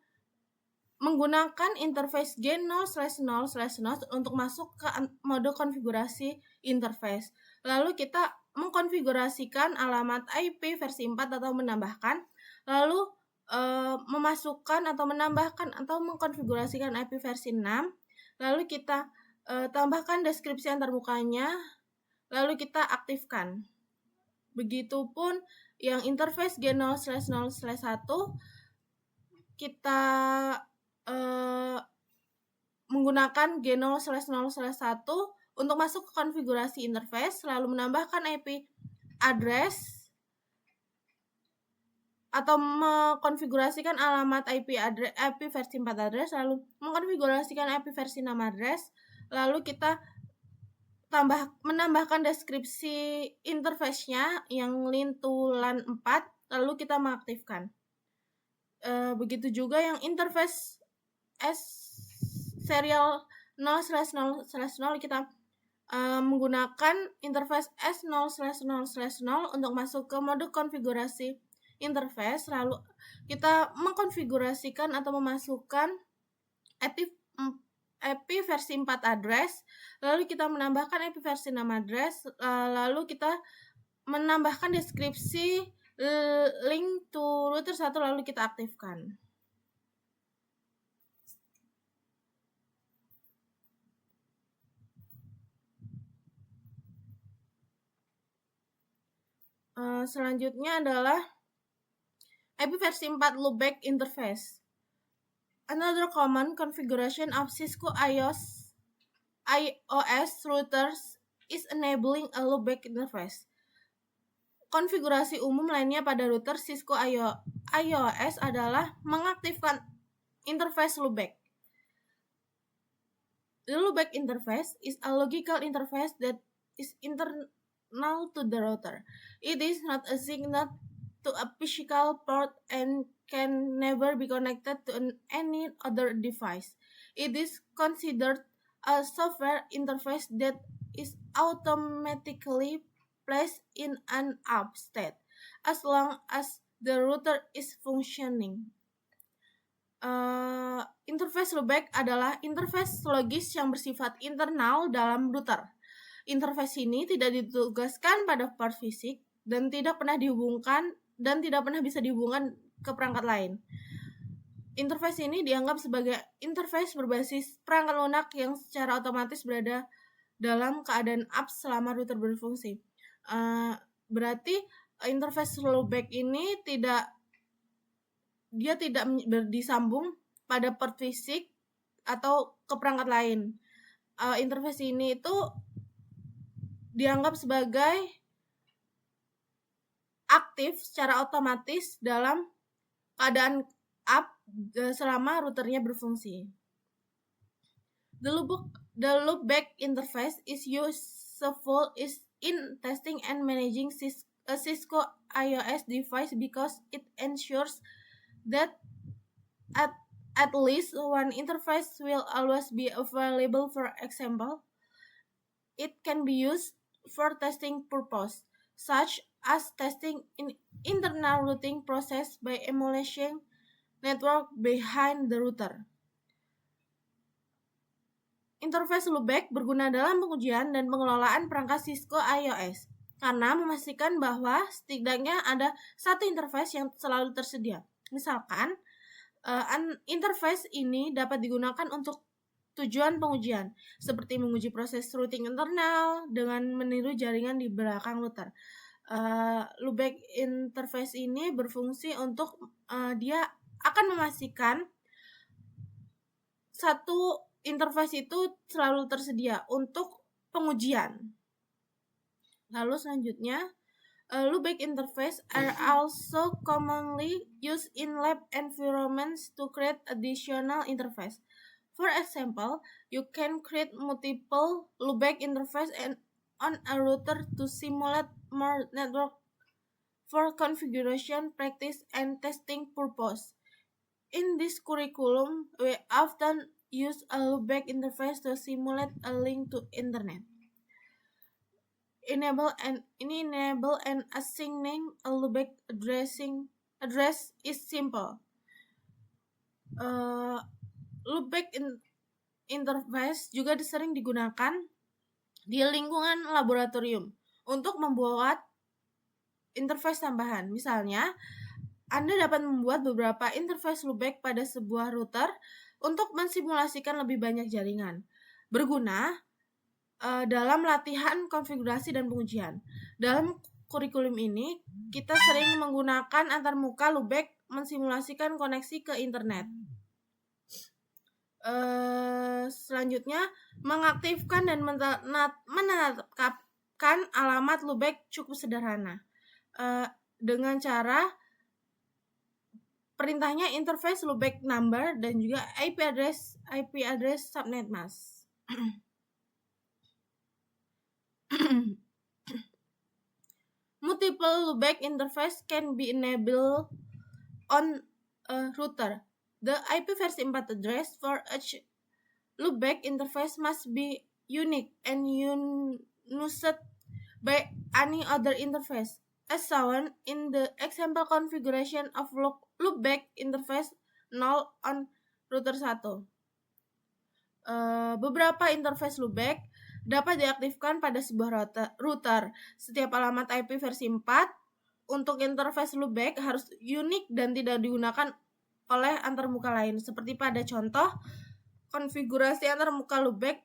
menggunakan interface G0/0/0 untuk masuk ke mode konfigurasi interface. Lalu kita mengkonfigurasikan alamat IP versi 4 atau menambahkan, lalu memasukkan atau menambahkan atau mengkonfigurasikan IP versi 6, lalu kita tambahkan deskripsi antarmukanya, lalu kita aktifkan. Begitupun yang interface G0/0/1 kita menggunakan G0/0/1 untuk masuk ke konfigurasi interface, lalu menambahkan IP address atau mengkonfigurasikan alamat IP versi 4 address, lalu mengkonfigurasikan IP versi 6 address, lalu kita menambahkan deskripsi interface-nya yang LIN to LAN 4, lalu kita mengaktifkan. Begitu juga yang interface serial 0/0/0 kita menggunakan interface S0/0/0 untuk masuk ke mode konfigurasi interface, lalu kita mengkonfigurasikan atau memasukkan IP versi 4 address, lalu kita menambahkan IP versi 6 address, lalu kita menambahkan deskripsi link to router 1, lalu kita aktifkan. Selanjutnya adalah IP versi 4 loopback interface. Another common configuration of Cisco iOS routers is enabling a loopback interface. Konfigurasi umum lainnya pada router Cisco iOS adalah mengaktifkan interface loopback. The loopback interface is a logical interface that is internal to the router. It is not assigned to a physical port and can never be connected to any other device. It is considered a software interface that is automatically placed in an up state as long as the router is functioning. Interface loopback adalah interface logis yang bersifat internal dalam router. Interface ini tidak ditugaskan pada port fisik dan tidak pernah bisa dihubungkan ke perangkat lain. Interface ini dianggap sebagai interface berbasis perangkat lunak yang secara otomatis berada dalam keadaan up selama router berfungsi. Berarti interface loopback ini tidak disambung pada port fisik atau ke perangkat lain. Interface ini itu dianggap sebagai aktif secara otomatis dalam keadaan up selama routernya berfungsi. The loopback interface is useful in testing and managing a Cisco iOS device because it ensures that at least one interface will always be available. For example, it can be used for testing purpose, such as testing in internal routing process by emulation network behind the router. Interface loopback berguna dalam pengujian dan pengelolaan perangkat Cisco iOS karena memastikan bahwa setidaknya ada satu interface yang selalu tersedia. Misalkan, interface ini dapat digunakan untuk tujuan pengujian, seperti menguji proses routing internal dengan meniru jaringan di belakang router. Loopback interface ini berfungsi untuk dia akan memastikan satu interface itu selalu tersedia untuk pengujian. Lalu selanjutnya, loopback interface are also commonly used in lab environments to create additional interface. For example, you can create multiple loopback interface on a router to simulate more network for configuration, practice, and testing purpose. In this curriculum, we often use a loopback interface to simulate a link to internet. Enable and assigning a loopback address is simple. Loopback interface juga sering digunakan di lingkungan laboratorium untuk membuat interface tambahan. Misalnya, Anda dapat membuat beberapa interface loopback pada sebuah router untuk mensimulasikan lebih banyak jaringan. Berguna dalam latihan konfigurasi dan pengujian. Dalam kurikulum ini, kita sering menggunakan antarmuka loopback mensimulasikan koneksi ke internet. Selanjutnya, mengaktifkan dan menetapkan alamat loopback cukup sederhana. Dengan cara perintahnya interface loopback number dan juga IP address subnet mask. Multiple loopback interface can be enabled on a router. The IP versi 4 address for each loopback interface must be unique and used by any other interface, as shown in the example configuration of loopback interface 0 on router 1. Beberapa interface loopback dapat diaktifkan pada sebuah router. Setiap alamat IP versi 4 untuk interface loopback harus unik dan tidak digunakan oleh antarmuka lain. Seperti pada contoh, konfigurasi antarmuka loopback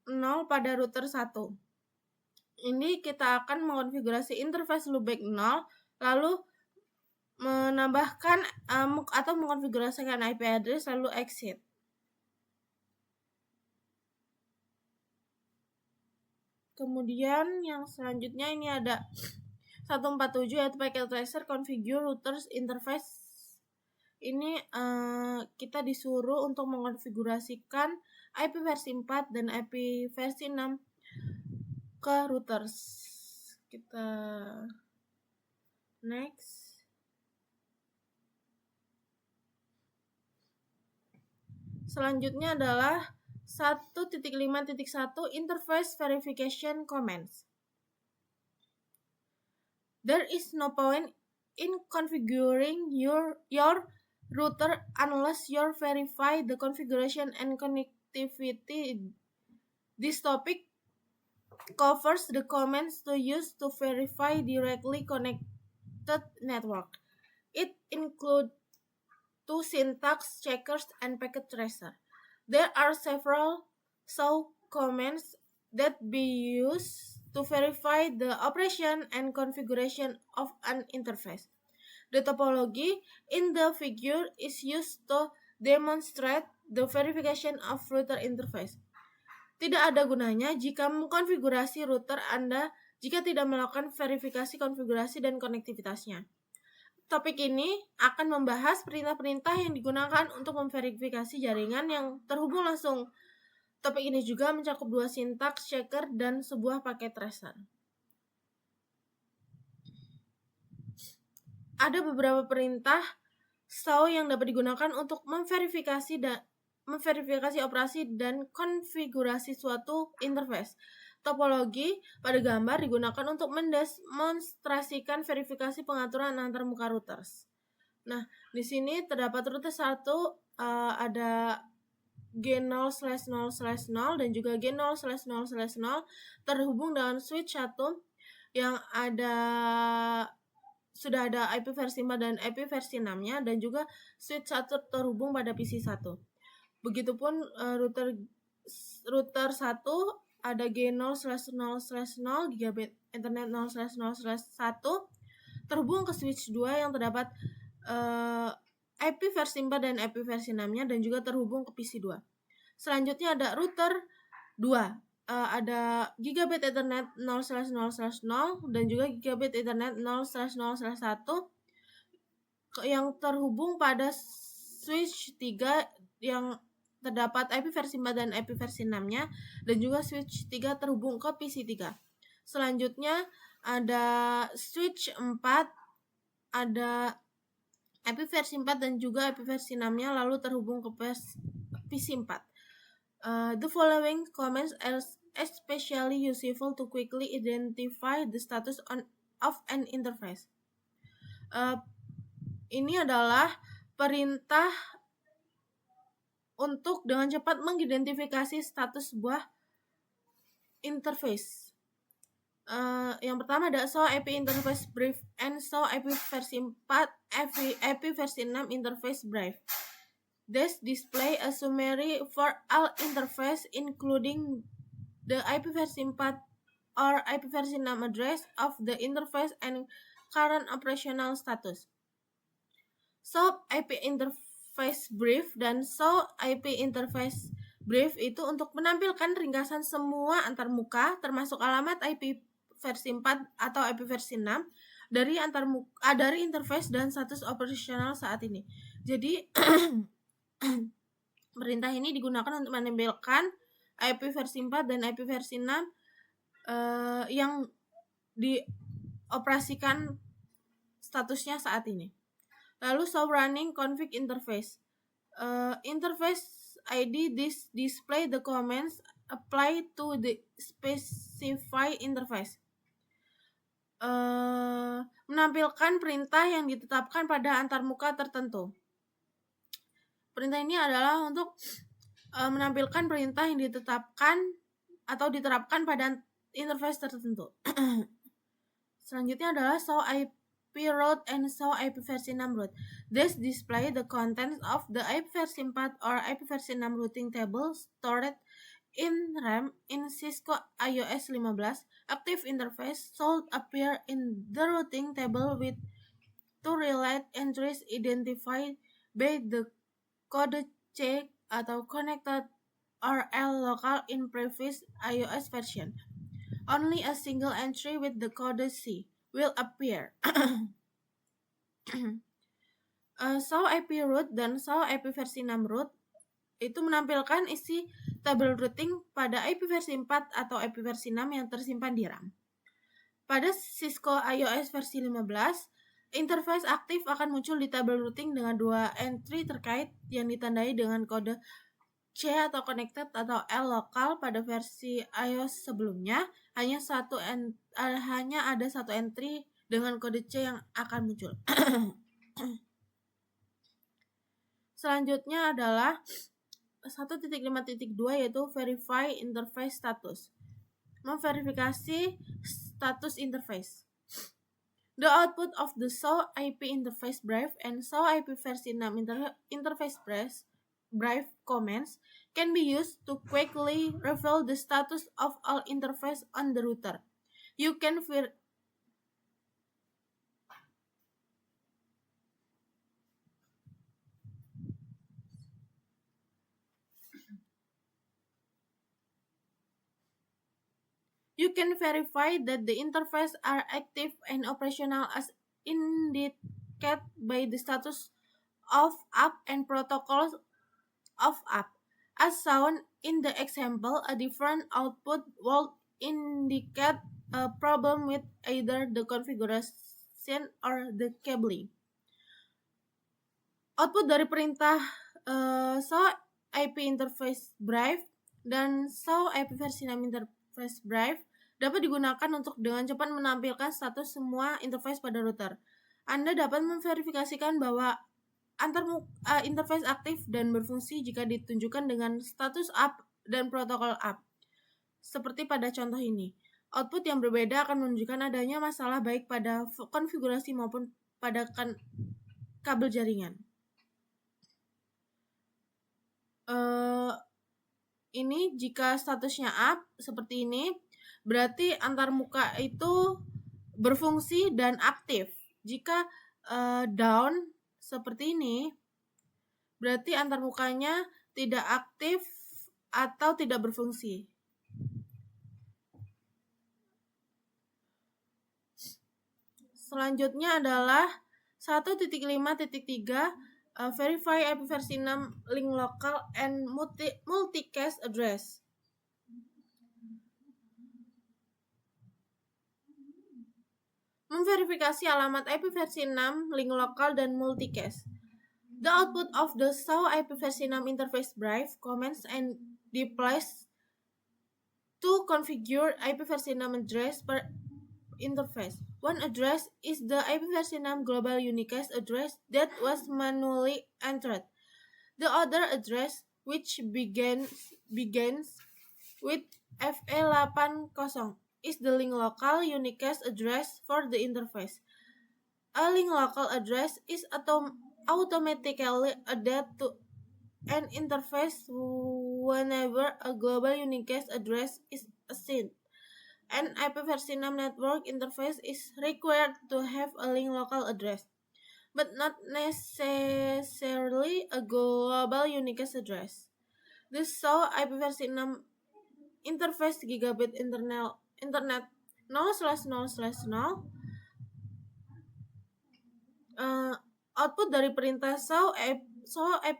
0 pada router 1. Ini kita akan mengonfigurasi interface loopback 0, lalu menambahkan atau mengonfigurasikan IP address, lalu exit. Kemudian yang selanjutnya ini ada 147 yaitu packet tracer configure routers interface. Ini kita disuruh untuk mengonfigurasikan IP versi 4 dan IP versi 6 ke routers. Kita next. Selanjutnya adalah 1.5.1 interface verification commands. There is no point in configuring your router unless you verify the configuration and connectivity. This topic covers the commands to use to verify directly connected network. It includes 2 syntax checkers and packet tracer. There are several commands that be used to verify the operation and configuration of an interface. The topology in the figure is used to demonstrate the verification of router interface. Tidak ada gunanya jika mengkonfigurasi router Anda jika tidak melakukan verifikasi konfigurasi dan konektivitasnya. Topik ini akan membahas perintah-perintah yang digunakan untuk memverifikasi jaringan yang terhubung langsung. Topik ini juga mencakup 2 syntax checker dan sebuah packet tracer. Ada beberapa perintah yang dapat digunakan untuk memverifikasi operasi dan konfigurasi suatu interface. Topologi pada gambar digunakan untuk mendemonstrasikan verifikasi pengaturan antarmuka routers. Nah, di sini terdapat router 1 ada G0/0/0 dan juga G0/0/0 terhubung dengan switch 1 yang sudah ada IP versi 4 dan IP versi 6-nya, dan juga switch 1 terhubung pada PC 1. Begitupun router 1 ada G0/0/0 gigabit Ethernet 0/0/1 terhubung ke switch 2 yang terdapat IP versi 4 dan IP versi 6-nya dan juga terhubung ke PC 2. Selanjutnya ada router 2. Ada gigabit Ethernet 0/0/0 dan juga gigabit Ethernet 0/0/1 yang terhubung pada switch 3 yang terdapat IP versi 4 dan IP versi 6-nya dan juga switch 3 terhubung ke PC 3. Selanjutnya ada switch 4, ada IP versi 4 dan juga IP versi 6-nya lalu terhubung ke PC 4. The following comments are especially useful to quickly identify the status of an interface. Ini adalah perintah untuk dengan cepat mengidentifikasi status sebuah interface. Yang pertama ada show IP interface brief and show IP versi 4, IP versi 6 interface brief. This display a summary for all interface including the IP versi 4 or IP versi 6 address of the interface and current operational status. Show IP interface brief dan show IP interface brief itu untuk menampilkan ringkasan semua antarmuka termasuk alamat IP versi 4 atau IP versi 6 dari interface dan status operasional saat ini. Jadi perintah ini digunakan untuk menampilkan IP versi 4 dan IP versi 6 yang dioperasikan statusnya saat ini. Lalu show running config interface. Interface ID display the commands apply to the specified interface. Menampilkan perintah yang ditetapkan pada antarmuka tertentu. Perintah ini adalah untuk menampilkan perintah yang ditetapkan atau diterapkan pada interface tertentu. Selanjutnya adalah show IP route and show IP versi 6 route. This display the contents of the IP versi 4 or IP versi 6 routing table stored in RAM in Cisco iOS 15. Active interface should appear in the routing table with two relate entries identified by the code C atau connected URL local in previous iOS version. Only a single entry with the code C will appear. Show IP route dan show IP versi 6 route itu menampilkan isi tabel routing pada IP versi 4 atau IP versi 6 yang tersimpan di RAM. Pada Cisco iOS versi 15, interface aktif akan muncul di tabel routing dengan dua entry terkait yang ditandai dengan kode C atau connected atau L lokal. Pada versi iOS sebelumnya hanya ada satu entry dengan kode C yang akan muncul. Selanjutnya adalah 1.5.2 yaitu verify interface status. Memverifikasi status interface. The output of the show IP interface brief and show IP versi 6 interface brief commands can be used to quickly reveal the status of all interface on the router. You can verify that the interface are active and operational as indicated by the status of app and protocols of app. As shown in the example, a different output will indicate a problem with either the configuration or the cabling. Output dari perintah show IP interface brief dan show IP versi 6 interface Brave dapat digunakan untuk dengan cepat menampilkan status semua interface pada router. Anda dapat memverifikasikan bahwa interface aktif dan berfungsi jika ditunjukkan dengan status up dan protokol up. Seperti pada contoh ini. Output yang berbeda akan menunjukkan adanya masalah baik pada konfigurasi maupun pada kabel jaringan. Ini jika statusnya up seperti ini, berarti antarmuka itu berfungsi dan aktif. Jika down seperti ini, berarti antarmukanya tidak aktif atau tidak berfungsi. Selanjutnya adalah 1.5.3 verify IP versi 6 link local and multicast address. Memverifikasi alamat IP versi 6 link lokal dan multicast. The output of the show IP versi 6 interface Brave commands and displays to configure IP versi 6 address per interface. One address is the IP versi 6 global unicast address that was manually entered. The other address, which begins with FE80, is the link local unicast address for the interface. A link local address is automatically added to an interface whenever a global unicast address is assigned. An IP versi 6 network interface is required to have a link local address, but not necessarily a global unicast address. This show IP versi 6 interface gigabit internet 0/0/0 output dari perintah show IP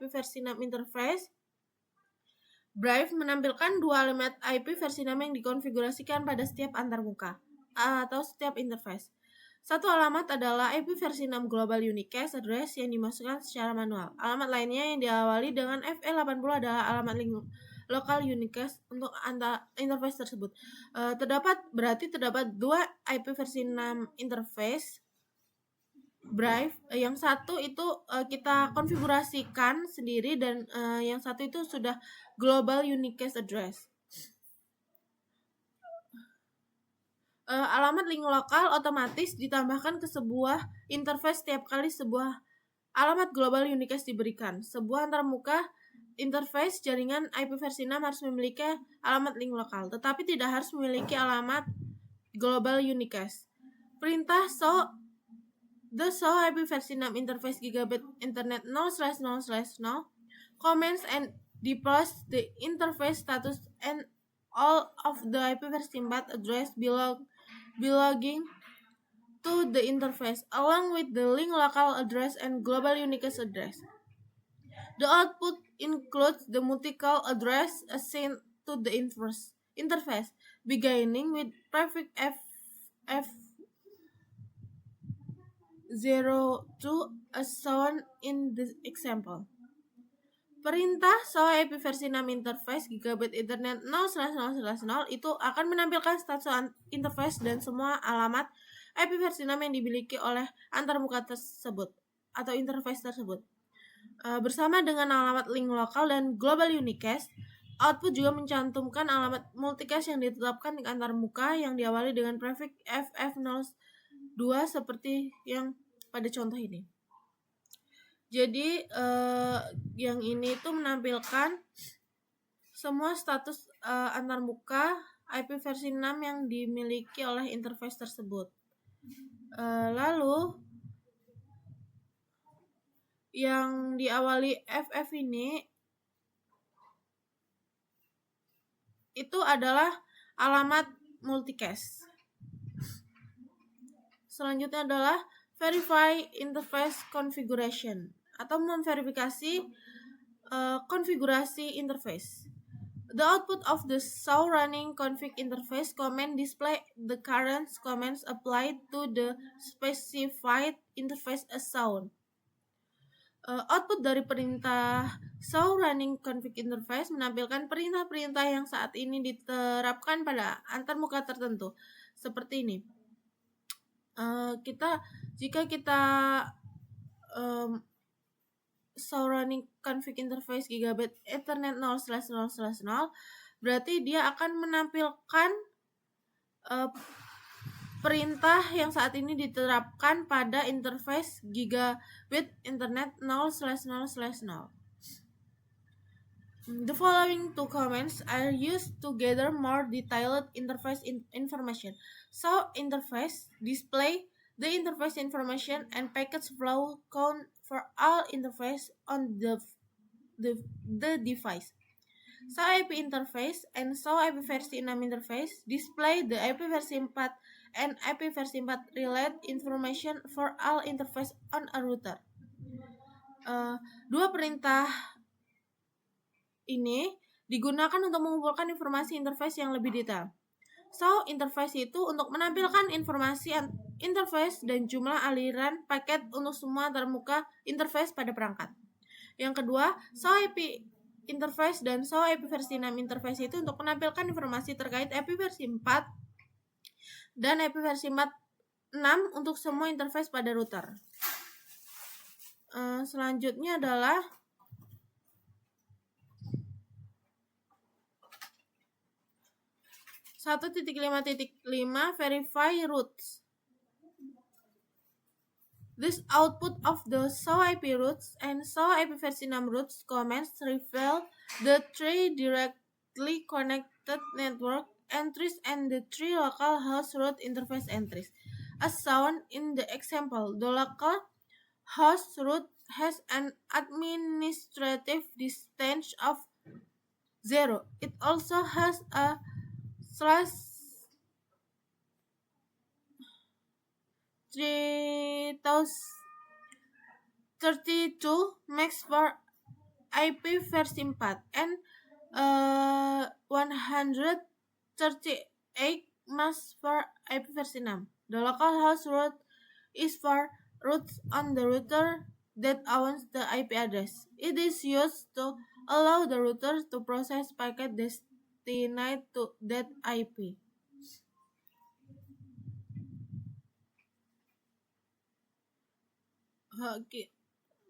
versi 6 interface Brave menampilkan dua alamat IP versi 6 yang dikonfigurasikan pada setiap antarmuka atau setiap interface. Satu alamat adalah IP versi 6 global unicast address yang dimasukkan secara manual. Alamat lainnya yang diawali dengan FE80 adalah alamat link local unicast untuk interface tersebut. Terdapat dua IP versi 6 interface Brave. Yang satu itu kita konfigurasikan sendiri dan yang satu itu sudah global unicast address. Alamat link lokal otomatis ditambahkan ke sebuah interface setiap kali sebuah alamat global unicast diberikan. Sebuah antarmuka interface jaringan IP versi 6 harus memiliki alamat link lokal, tetapi tidak harus memiliki alamat global unicast. Perintah the show IP versi 6 interface gigabit internet 0/0/0 comments and displays the interface status and all of the IP versi 4 address belonging to the interface, along with the link local address and global unicast address. The output includes the multi-call address assigned to the interface, beginning with prefix F02 as shown in the example. Perintah show IP versi 6 interface gigabit internet 0/0/0 itu akan menampilkan status interface dan semua alamat IP versi 6 yang dimiliki oleh antarmuka tersebut atau interface tersebut. Bersama dengan alamat link lokal dan global unicast, output juga mencantumkan alamat multicast yang ditetapkan di antarmuka yang diawali dengan prefix FF02 seperti yang pada contoh ini. Jadi yang ini itu menampilkan semua status antarmuka IP versi 6 yang dimiliki oleh interface tersebut. Lalu yang diawali FF ini itu adalah alamat multicast. Selanjutnya adalah verify interface configuration atau memverifikasi konfigurasi interface. The output of the show running config interface command display the current commands applied to the specified interface as shown. Output dari perintah So, running config interface menampilkan perintah-perintah yang saat ini diterapkan pada antarmuka tertentu. Seperti ini. Jika kita so running config interface gigabit Ethernet 0/0/0, berarti dia akan menampilkan perintah yang saat ini diterapkan pada interface gigabit internet 0/0/0. The following two commands are used to gather more detailed interface information. So interface display the interface information and packet flow count for all interface on the device. So IP interface and so IP versi 6 interface display the IP versi 4 and IP versi 4 relate information for all interface on a router. Dua perintah ini digunakan untuk mengumpulkan informasi interface yang lebih detail. So, interface itu untuk menampilkan informasi interface dan jumlah aliran paket untuk semua antarmuka interface pada perangkat. Yang kedua, so IP interface dan so IP versi 6 interface itu untuk menampilkan informasi terkait IP versi 4 dan IP versi 6 untuk semua interface pada router. Selanjutnya adalah 1.5.5 verify routes. This output of the so IP routes and so IP versi 6 routes commands reveal the 3 directly connected network entries and the 3 local host route interface entries. As shown in the example, the local host route has an administrative distance of 0. It also has a /3032 max for IP versi 4 and 138 max for IP versi 6. The local host route is for routes on the router that owns the IP address. It is used to allow the router to process packet destined to that IP.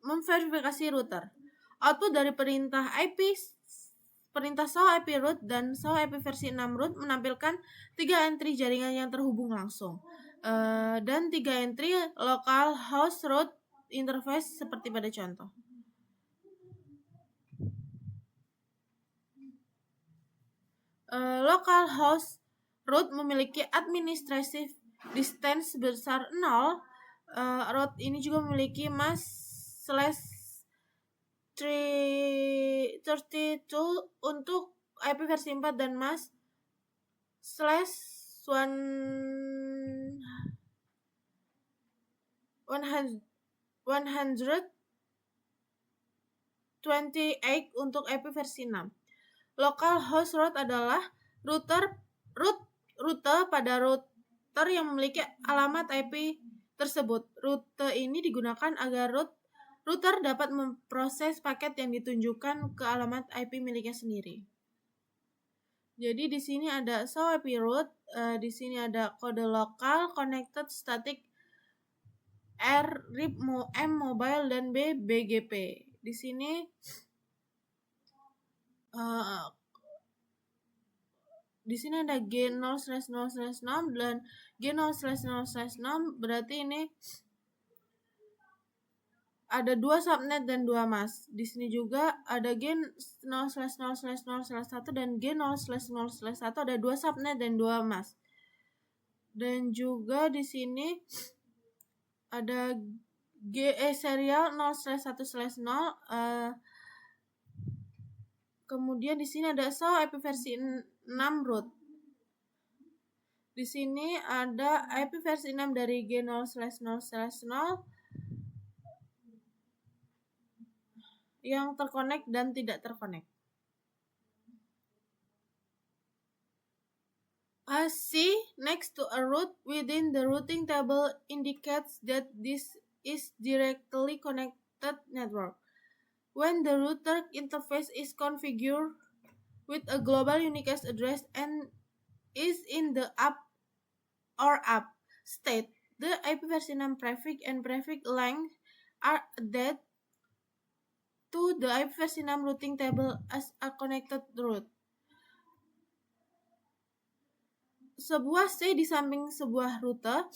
Memverifikasi router. Output dari perintah so IP route dan so IP versi 6 route menampilkan 3 entry jaringan yang terhubung langsung dan 3 entry local host route interface seperti pada contoh. Local host route memiliki administrative distance sebesar 0. Route ini juga memiliki /32 untuk IP versi 4 dan /128 untuk IP versi 6. Local host route adalah rute pada router yang memiliki alamat IP tersebut. Rute ini digunakan agar router dapat memproses paket yang ditunjukkan ke alamat IP miliknya sendiri. Jadi di sini ada so IP route, di sini ada kode lokal, connected, static, R, RIP, M, mobile, dan B, BGP. Di sini ada G0/0/6 dan G0/0/6, berarti ini ada 2 subnet dan 2 mask. Di sini juga ada G0/0/0/1 dan G0/0/1 ada 2 subnet dan 2 mask. Dan juga di sini ada serial 0/1/0. Kemudian di sini ada so IP versi 6 root. Di sini ada IP versi 6 dari G0/0/0 yang terkonek dan tidak terkonek. A C next to a root within the routing table indicates that this is directly connected network. when the router interface is configured with a global unicast address and is in the up state, the IPv6 prefix and prefix length are added to the IPv6 routing table as a connected route. Sebuah C di samping sebuah rute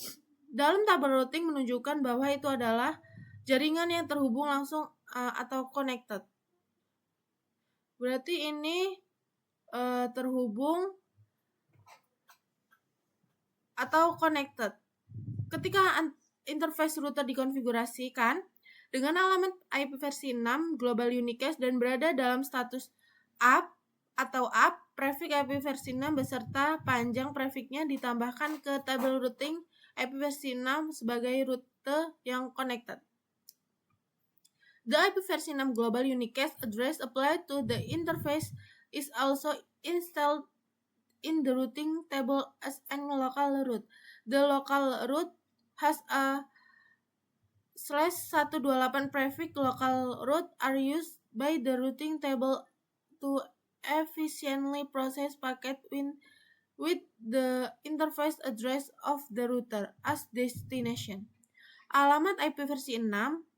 dalam tabel routing menunjukkan bahwa itu adalah jaringan yang terhubung langsung atau connected. Berarti ini terhubung atau connected. Ketika interface router dikonfigurasikan dengan alamat IPv6 global unicast dan berada dalam status up, prefix IPv6 beserta panjang prefixnya ditambahkan ke tabel routing IPv6 sebagai rute yang connected. The IPv6 global unicast address applied to the interface is also installed in the routing table as a local route. The local route has a /128 prefix. Local route are used by the routing table to efficiently process packet with the interface address of the router as destination. Alamat IPv6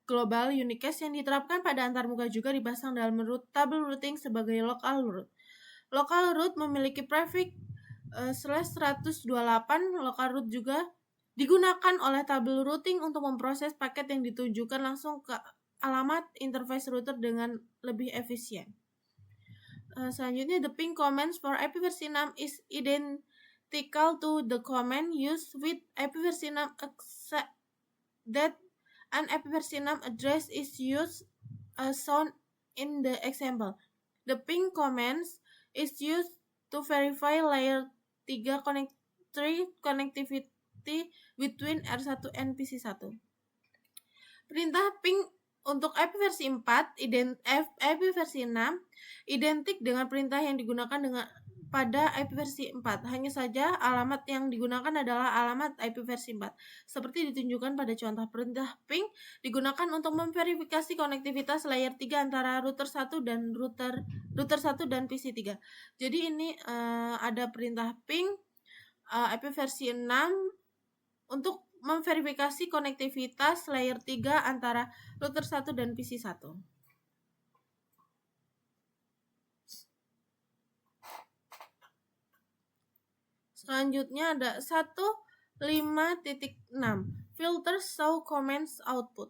global unicast yang diterapkan pada antarmuka juga dipasang dalam tabel routing sebagai local route. Local route memiliki prefix /128. Local route juga digunakan oleh tabel routing untuk memproses paket yang ditujukan langsung ke alamat interface router dengan lebih efisien. Selanjutnya, the ping commands for IPv6 is identical to the command used with IPv6 except that an IPv6 address is used as shown in the example. The ping commands is used to verify layer 3 connectivity between R1 and PC1. Perintah ping untuk IPv6 IPv6 identik dengan perintah yang digunakan pada IPv4. Hanya saja alamat yang digunakan adalah alamat IPv4. Seperti ditunjukkan pada contoh, perintah ping digunakan untuk memverifikasi konektivitas layer 3 antara router 1 dan router 1 dan PC3. Jadi ini ada perintah ping IPv6 untuk memverifikasi konektivitas layer 3 antara router 1 dan PC1. Selanjutnya ada 1.5.6 filter show commands output.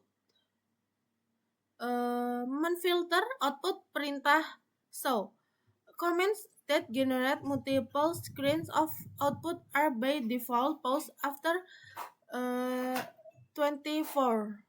Menfilter output perintah show. Commands that generate multiple screens of output are by default paused after 24.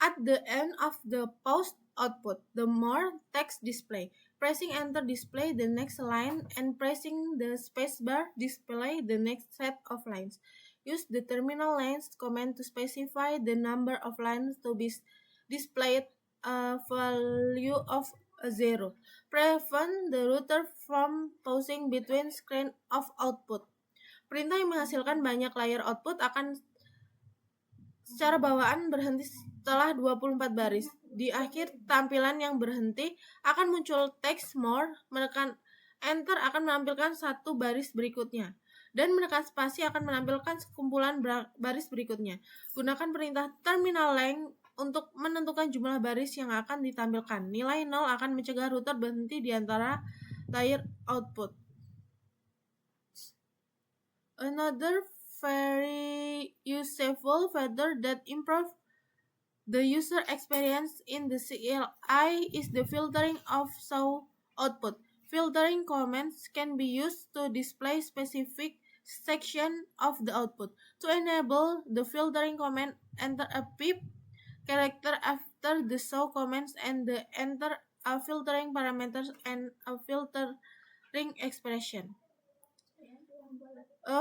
At the end of the paused output, the more text display. Pressing enter display the next line and pressing the spacebar display the next set of lines. Use the terminal lines command to specify the number of lines to be displayed, a value of 0. Prevent the router from pausing between screen of output. Perintah yang menghasilkan banyak layer output akan secara bawaan berhenti setelah 24 baris. Di akhir tampilan yang berhenti akan muncul teks more, menekan enter akan menampilkan satu baris berikutnya, dan menekan spasi akan menampilkan sekumpulan baris berikutnya. Gunakan perintah terminal length untuk menentukan jumlah baris yang akan ditampilkan. Nilai 0 akan mencegah router berhenti di antara layer output. Another very useful feature that improve the user experience in the CLI is the filtering of show output. Filtering commands can be used to display specific section of the output. To enable the filtering command, enter a pip character after the show comments and the enter a filtering parameters and a filtering expression.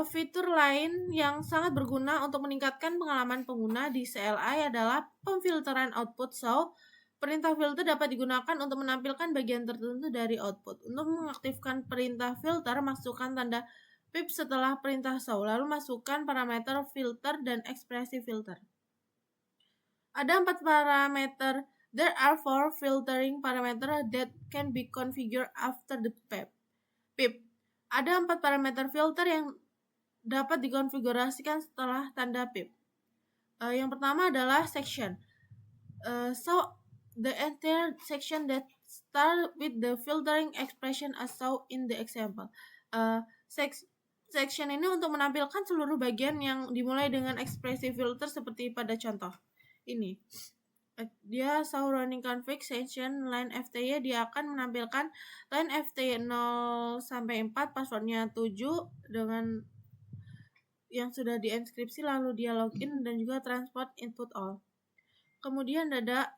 Fitur lain yang sangat berguna untuk meningkatkan pengalaman pengguna di CLI adalah pemfilteran output. Perintah filter dapat digunakan untuk menampilkan bagian tertentu dari output. Untuk mengaktifkan perintah filter, masukkan tanda pip setelah perintah show, lalu masukkan parameter filter dan ekspresi filter. Ada 4 parameter. There are 4 filtering parameter that can be configured after the pip. Ada 4 parameter filter yang dapat dikonfigurasikan setelah tanda pip. Yang pertama adalah section. So the entire section that start with the filtering expression as shown in the example. Section ini untuk menampilkan seluruh bagian yang dimulai dengan ekspresi filter seperti pada contoh ini. Dia show running config section line FTY, dia akan menampilkan line FTY 0 sampai 4, passwordnya 7 dengan yang sudah dienkripsi, lalu dia login dan juga transport input all. Kemudian ada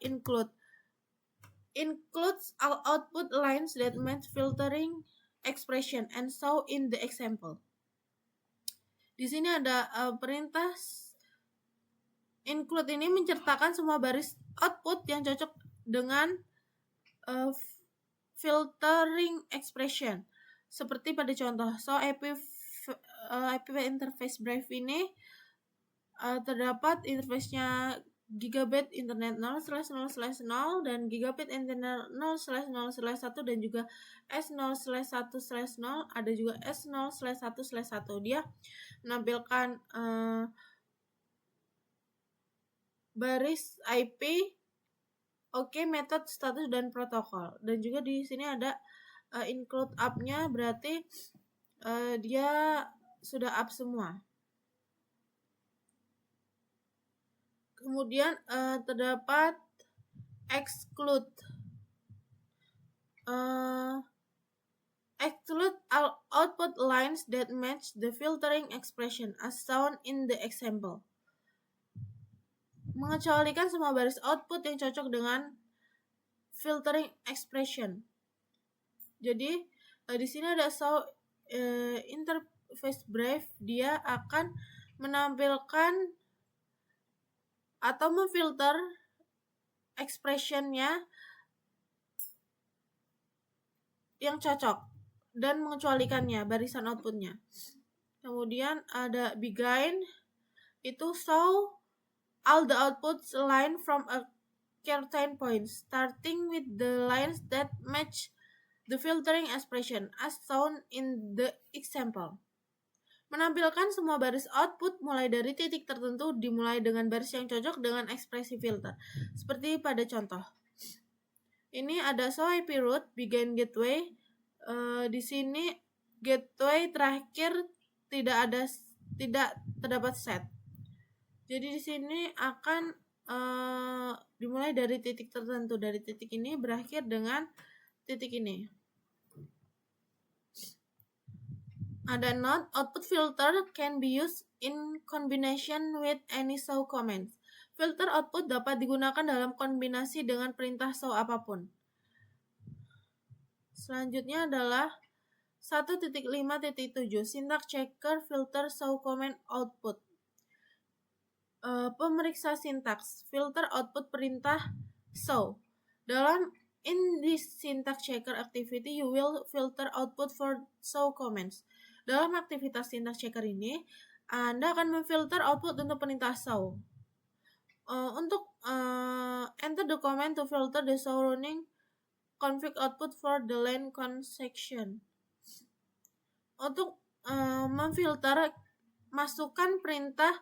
includes all output lines that match filtering expression and show in the example. Di sini ada perintah include ini menceritakan semua baris output yang cocok dengan filtering expression seperti pada contoh. So IP interface brief ini terdapat interface-nya gigabit internet 0/0/0 dan gigabit internet 0/0/1 dan juga S0/1/0, ada juga S0/1/1. Dia menampilkan baris IP, method, status, dan protokol. Dan juga di sini ada include up-nya, berarti dia sudah up semua. Kemudian terdapat exclude all output lines that match the filtering expression as shown in the example. Mengecualikan semua baris output yang cocok dengan filtering expression. Jadi di sini ada show interface brief, dia akan menampilkan atau memfilter expression-nya yang cocok dan mengecualikannya, barisan outputnya. Kemudian ada begin, itu show all the outputs line from a certain point, starting with the lines that match the filtering expression as shown in the example. Menampilkan semua baris output mulai dari titik tertentu dimulai dengan baris yang cocok dengan ekspresi filter, seperti pada contoh. Ini ada show IP root, begin gateway. Di sini gateway terakhir tidak terdapat set. Jadi di sini akan dimulai dari titik tertentu. Dari titik ini berakhir dengan titik ini. Ada note, output filter can be used in combination with any show commands. Filter output dapat digunakan dalam kombinasi dengan perintah show apapun. Selanjutnya adalah 1.5.7 syntax checker filter show command output. Pemeriksa sintaks filter output perintah show. In this syntax checker activity, you will filter output for show commands. Dalam aktivitas syntax checker ini, Anda akan memfilter output untuk perintah show. Untuk enter the command to filter the show running config output for the line con section. Untuk memfilter, masukkan perintah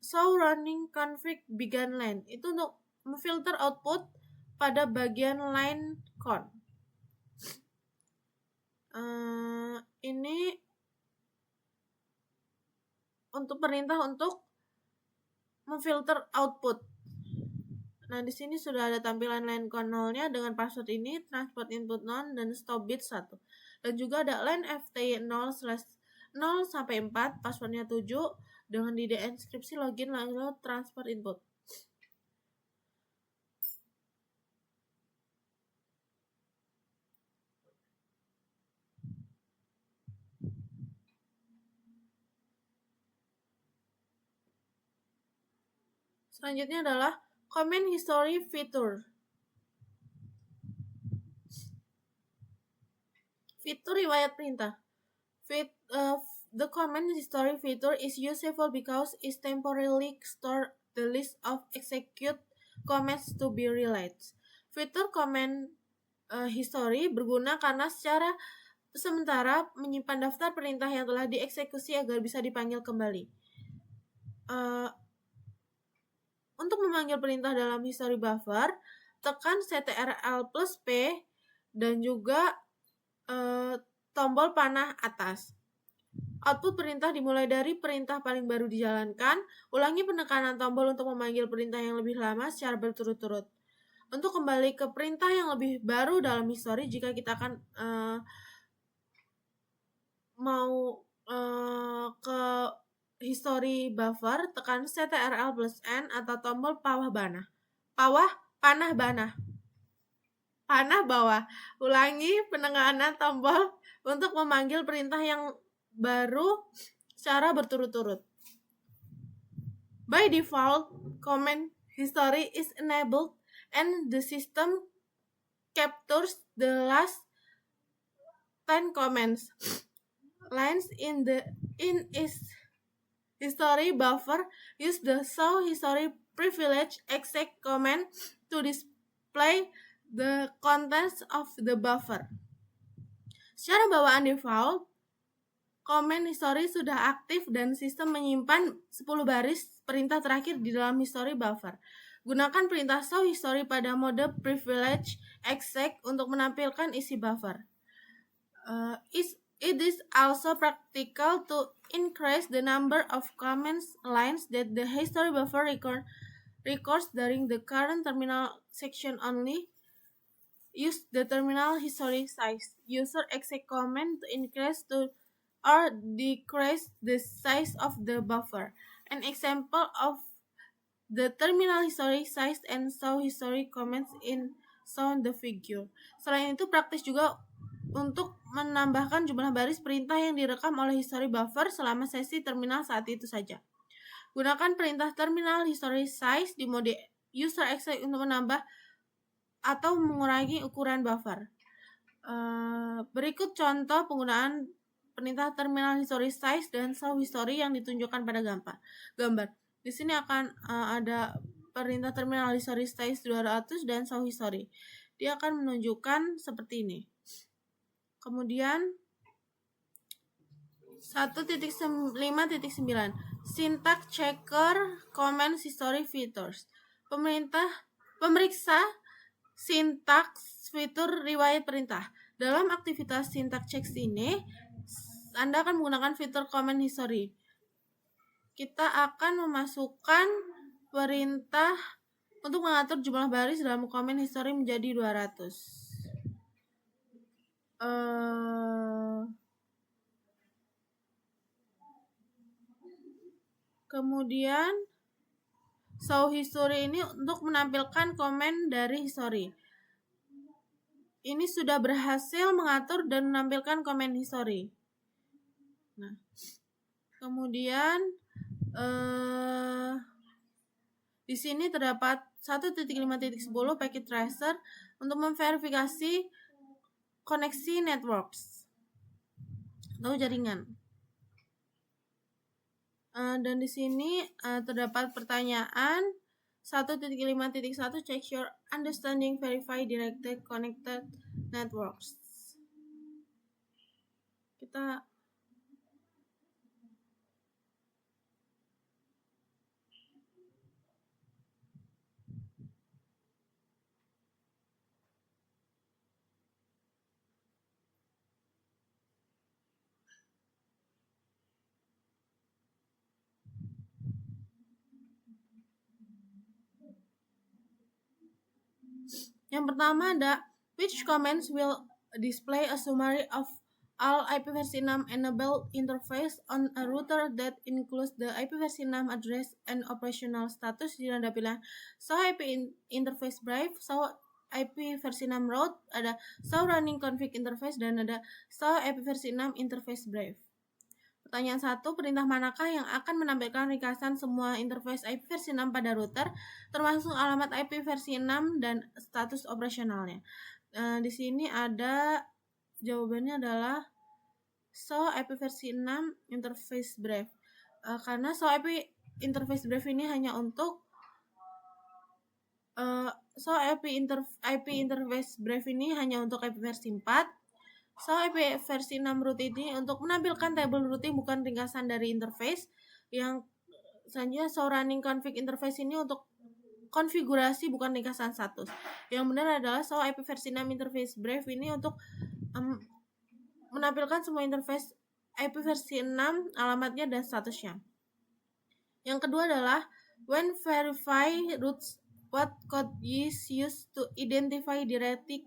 show running config begin line. Itu untuk memfilter output pada bagian line con. Ini untuk perintah untuk memfilter output. Nah, di sini sudah ada tampilan line con 0-nya dengan password ini, transport input none dan stop bit 1. Dan juga ada line FTY 0 sampai 4, passwordnya 7, dengan di deskripsi login lalu transfer input. Selanjutnya adalah comment history feature. Fitur riwayat perintah. The comment history feature is useful because it temporarily store the list of execute commands to be relayed. Fitur comment history berguna karena secara sementara menyimpan daftar perintah yang telah dieksekusi agar bisa dipanggil kembali. Untuk memanggil perintah dalam history buffer, tekan Ctrl+P dan juga tombol panah atas. Output perintah dimulai dari perintah paling baru dijalankan. Ulangi penekanan tombol untuk memanggil perintah yang lebih lama secara berturut-turut. Untuk kembali ke perintah yang lebih baru dalam history, jika kita akan mau ke history buffer, tekan Ctrl+N atau tombol panah bawah. Ulangi penekanan tombol untuk memanggil perintah yang baru secara berturut-turut. By default, comment history is enabled and the system captures the last 10 comments lines in its history buffer. Use the show history privilege exec command to display the contents of the buffer. Secara bawaan default, comment history sudah aktif dan sistem menyimpan 10 baris perintah terakhir di dalam history buffer. Gunakan perintah show history pada mode privilege exec untuk menampilkan isi buffer. It is also practical to increase the number of comments lines that the history buffer records during the current terminal section only. Use the terminal history size user exec command to increase or decrease the size of the buffer. An example of the terminal history size and show history comments in shown the figure. Selain itu, praktis juga untuk menambahkan jumlah baris perintah yang direkam oleh history buffer selama sesi terminal saat itu saja. Gunakan perintah terminal history size di mode user exec untuk menambah atau mengurangi ukuran buffer. Berikut contoh penggunaan perintah terminal history size dan show history yang ditunjukkan pada gambar. Di sini akan ada perintah terminal history size 200 dan show history. Dia akan menunjukkan seperti ini. Kemudian 1.5.9 Syntax checker comment history features. Pemeriksa sintaks fitur riwayat perintah. Dalam aktivitas syntax check ini, Anda akan menggunakan fitur comment history. Kita akan memasukkan perintah untuk mengatur jumlah baris dalam comment history menjadi 200. Kemudian show history ini untuk menampilkan komen dari history. Ini sudah berhasil mengatur dan menampilkan komen history. Nah, kemudian di sini terdapat 1.5.10 packet tracer untuk memverifikasi koneksi networks atau jaringan. Dan di sini terdapat pertanyaan 1.5.1 check your understanding verify directed connected networks. Kita yang pertama ada which comments will display a summary of all IPv6 enable interface on a router that includes the IPv6 address and operational status. Jadi ada pilihan show IP interface brief, show IPv6 route, ada show running config interface, dan ada show IPv6 interface brief. Pertanyaan 1, perintah manakah yang akan menampilkan ringkasan semua interface IPv6 pada router, termasuk alamat IPv6 dan status operasionalnya? Di sini ada jawabannya adalah show IPv6 interface brief. Karena show IP interface brief ini hanya untuk IP interface brief ini hanya untuk IPv4. So, IPv6 root ini untuk menampilkan table routing bukan ringkasan dari interface. Yang selanjutnya show running config interface ini untuk konfigurasi bukan ringkasan status. Yang benar adalah show IPv6 interface brief ini untuk menampilkan semua interface IPv6, alamatnya dan statusnya. Yang kedua adalah when verify routes, what code is used to identify directly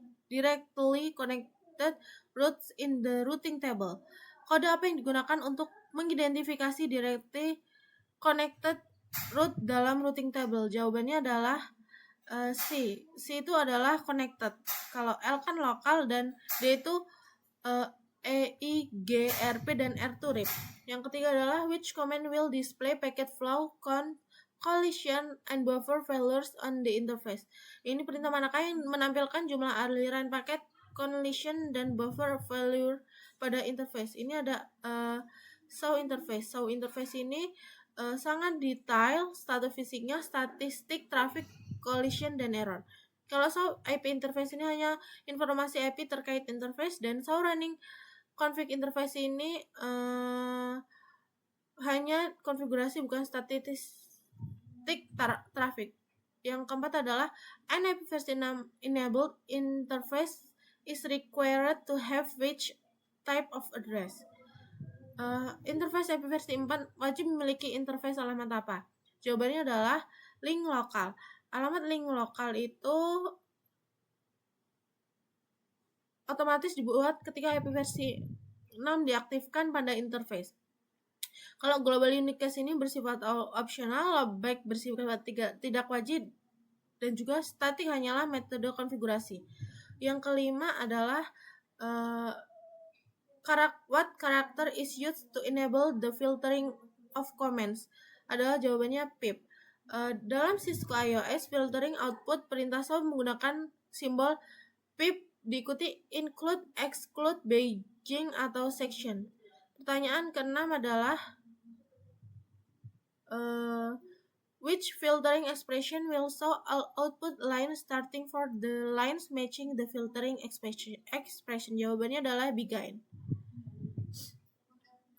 connected routes in the routing table. Kode apa yang digunakan untuk mengidentifikasi directly connected route dalam routing table? Jawabannya adalah C. C itu adalah connected. Kalau L kan lokal dan D itu EIGRP dan R to RIP. Yang ketiga adalah which command will display packet flow, collision, and buffer failures on the interface. Ini perintah manakah yang menampilkan jumlah aliran paket, collision, dan buffer failure pada interface? Ini ada show interface. Show interface ini sangat detail status fisiknya, statistik, traffic, collision, dan error. Kalau show IP interface ini hanya informasi IP terkait interface, dan show running config interface ini hanya konfigurasi bukan statistik traffic. Yang keempat adalah an IPv6 enabled interface is required to have which type of address? Interface IPv4 wajib memiliki interface alamat apa? Jawabannya adalah link lokal. Alamat link lokal itu otomatis dibuat ketika IPv6 diaktifkan pada interface. Kalau global uniqueness ini bersifat opsional, baik bersifat tidak wajib, dan juga statik hanyalah metode konfigurasi. Yang kelima adalah what character is used to enable the filtering of comments? Adalah jawabannya pip. Dalam Cisco iOS, filtering output perintah show menggunakan simbol pip diikuti include, exclude, Beijing, atau section. Pertanyaan keenam adalah which filtering expression will show output line starting for the lines matching the filtering expression? Jawabannya adalah begin.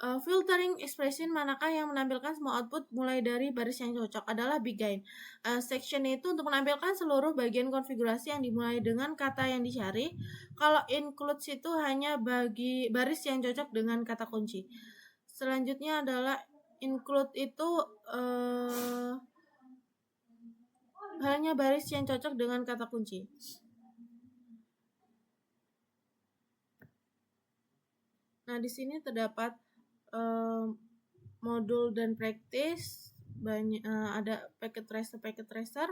Filtering expression manakah yang menampilkan semua output mulai dari baris yang cocok? Adalah begin. Section itu untuk menampilkan seluruh bagian konfigurasi yang dimulai dengan kata yang dicari. Kalau includes itu hanya bagi baris yang cocok dengan kata kunci. Selanjutnya adalah include itu hanya baris yang cocok dengan kata kunci. Nah, di sini terdapat modul dan praktis, banyak ada packet tracer.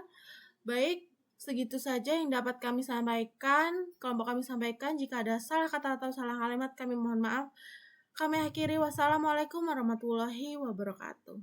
Baik, segitu saja yang dapat kami sampaikan, kelompok kami sampaikan. Jika ada salah kata atau salah kalimat, kami mohon maaf. Kami akhiri. Wassalamualaikum warahmatullahi wabarakatuh.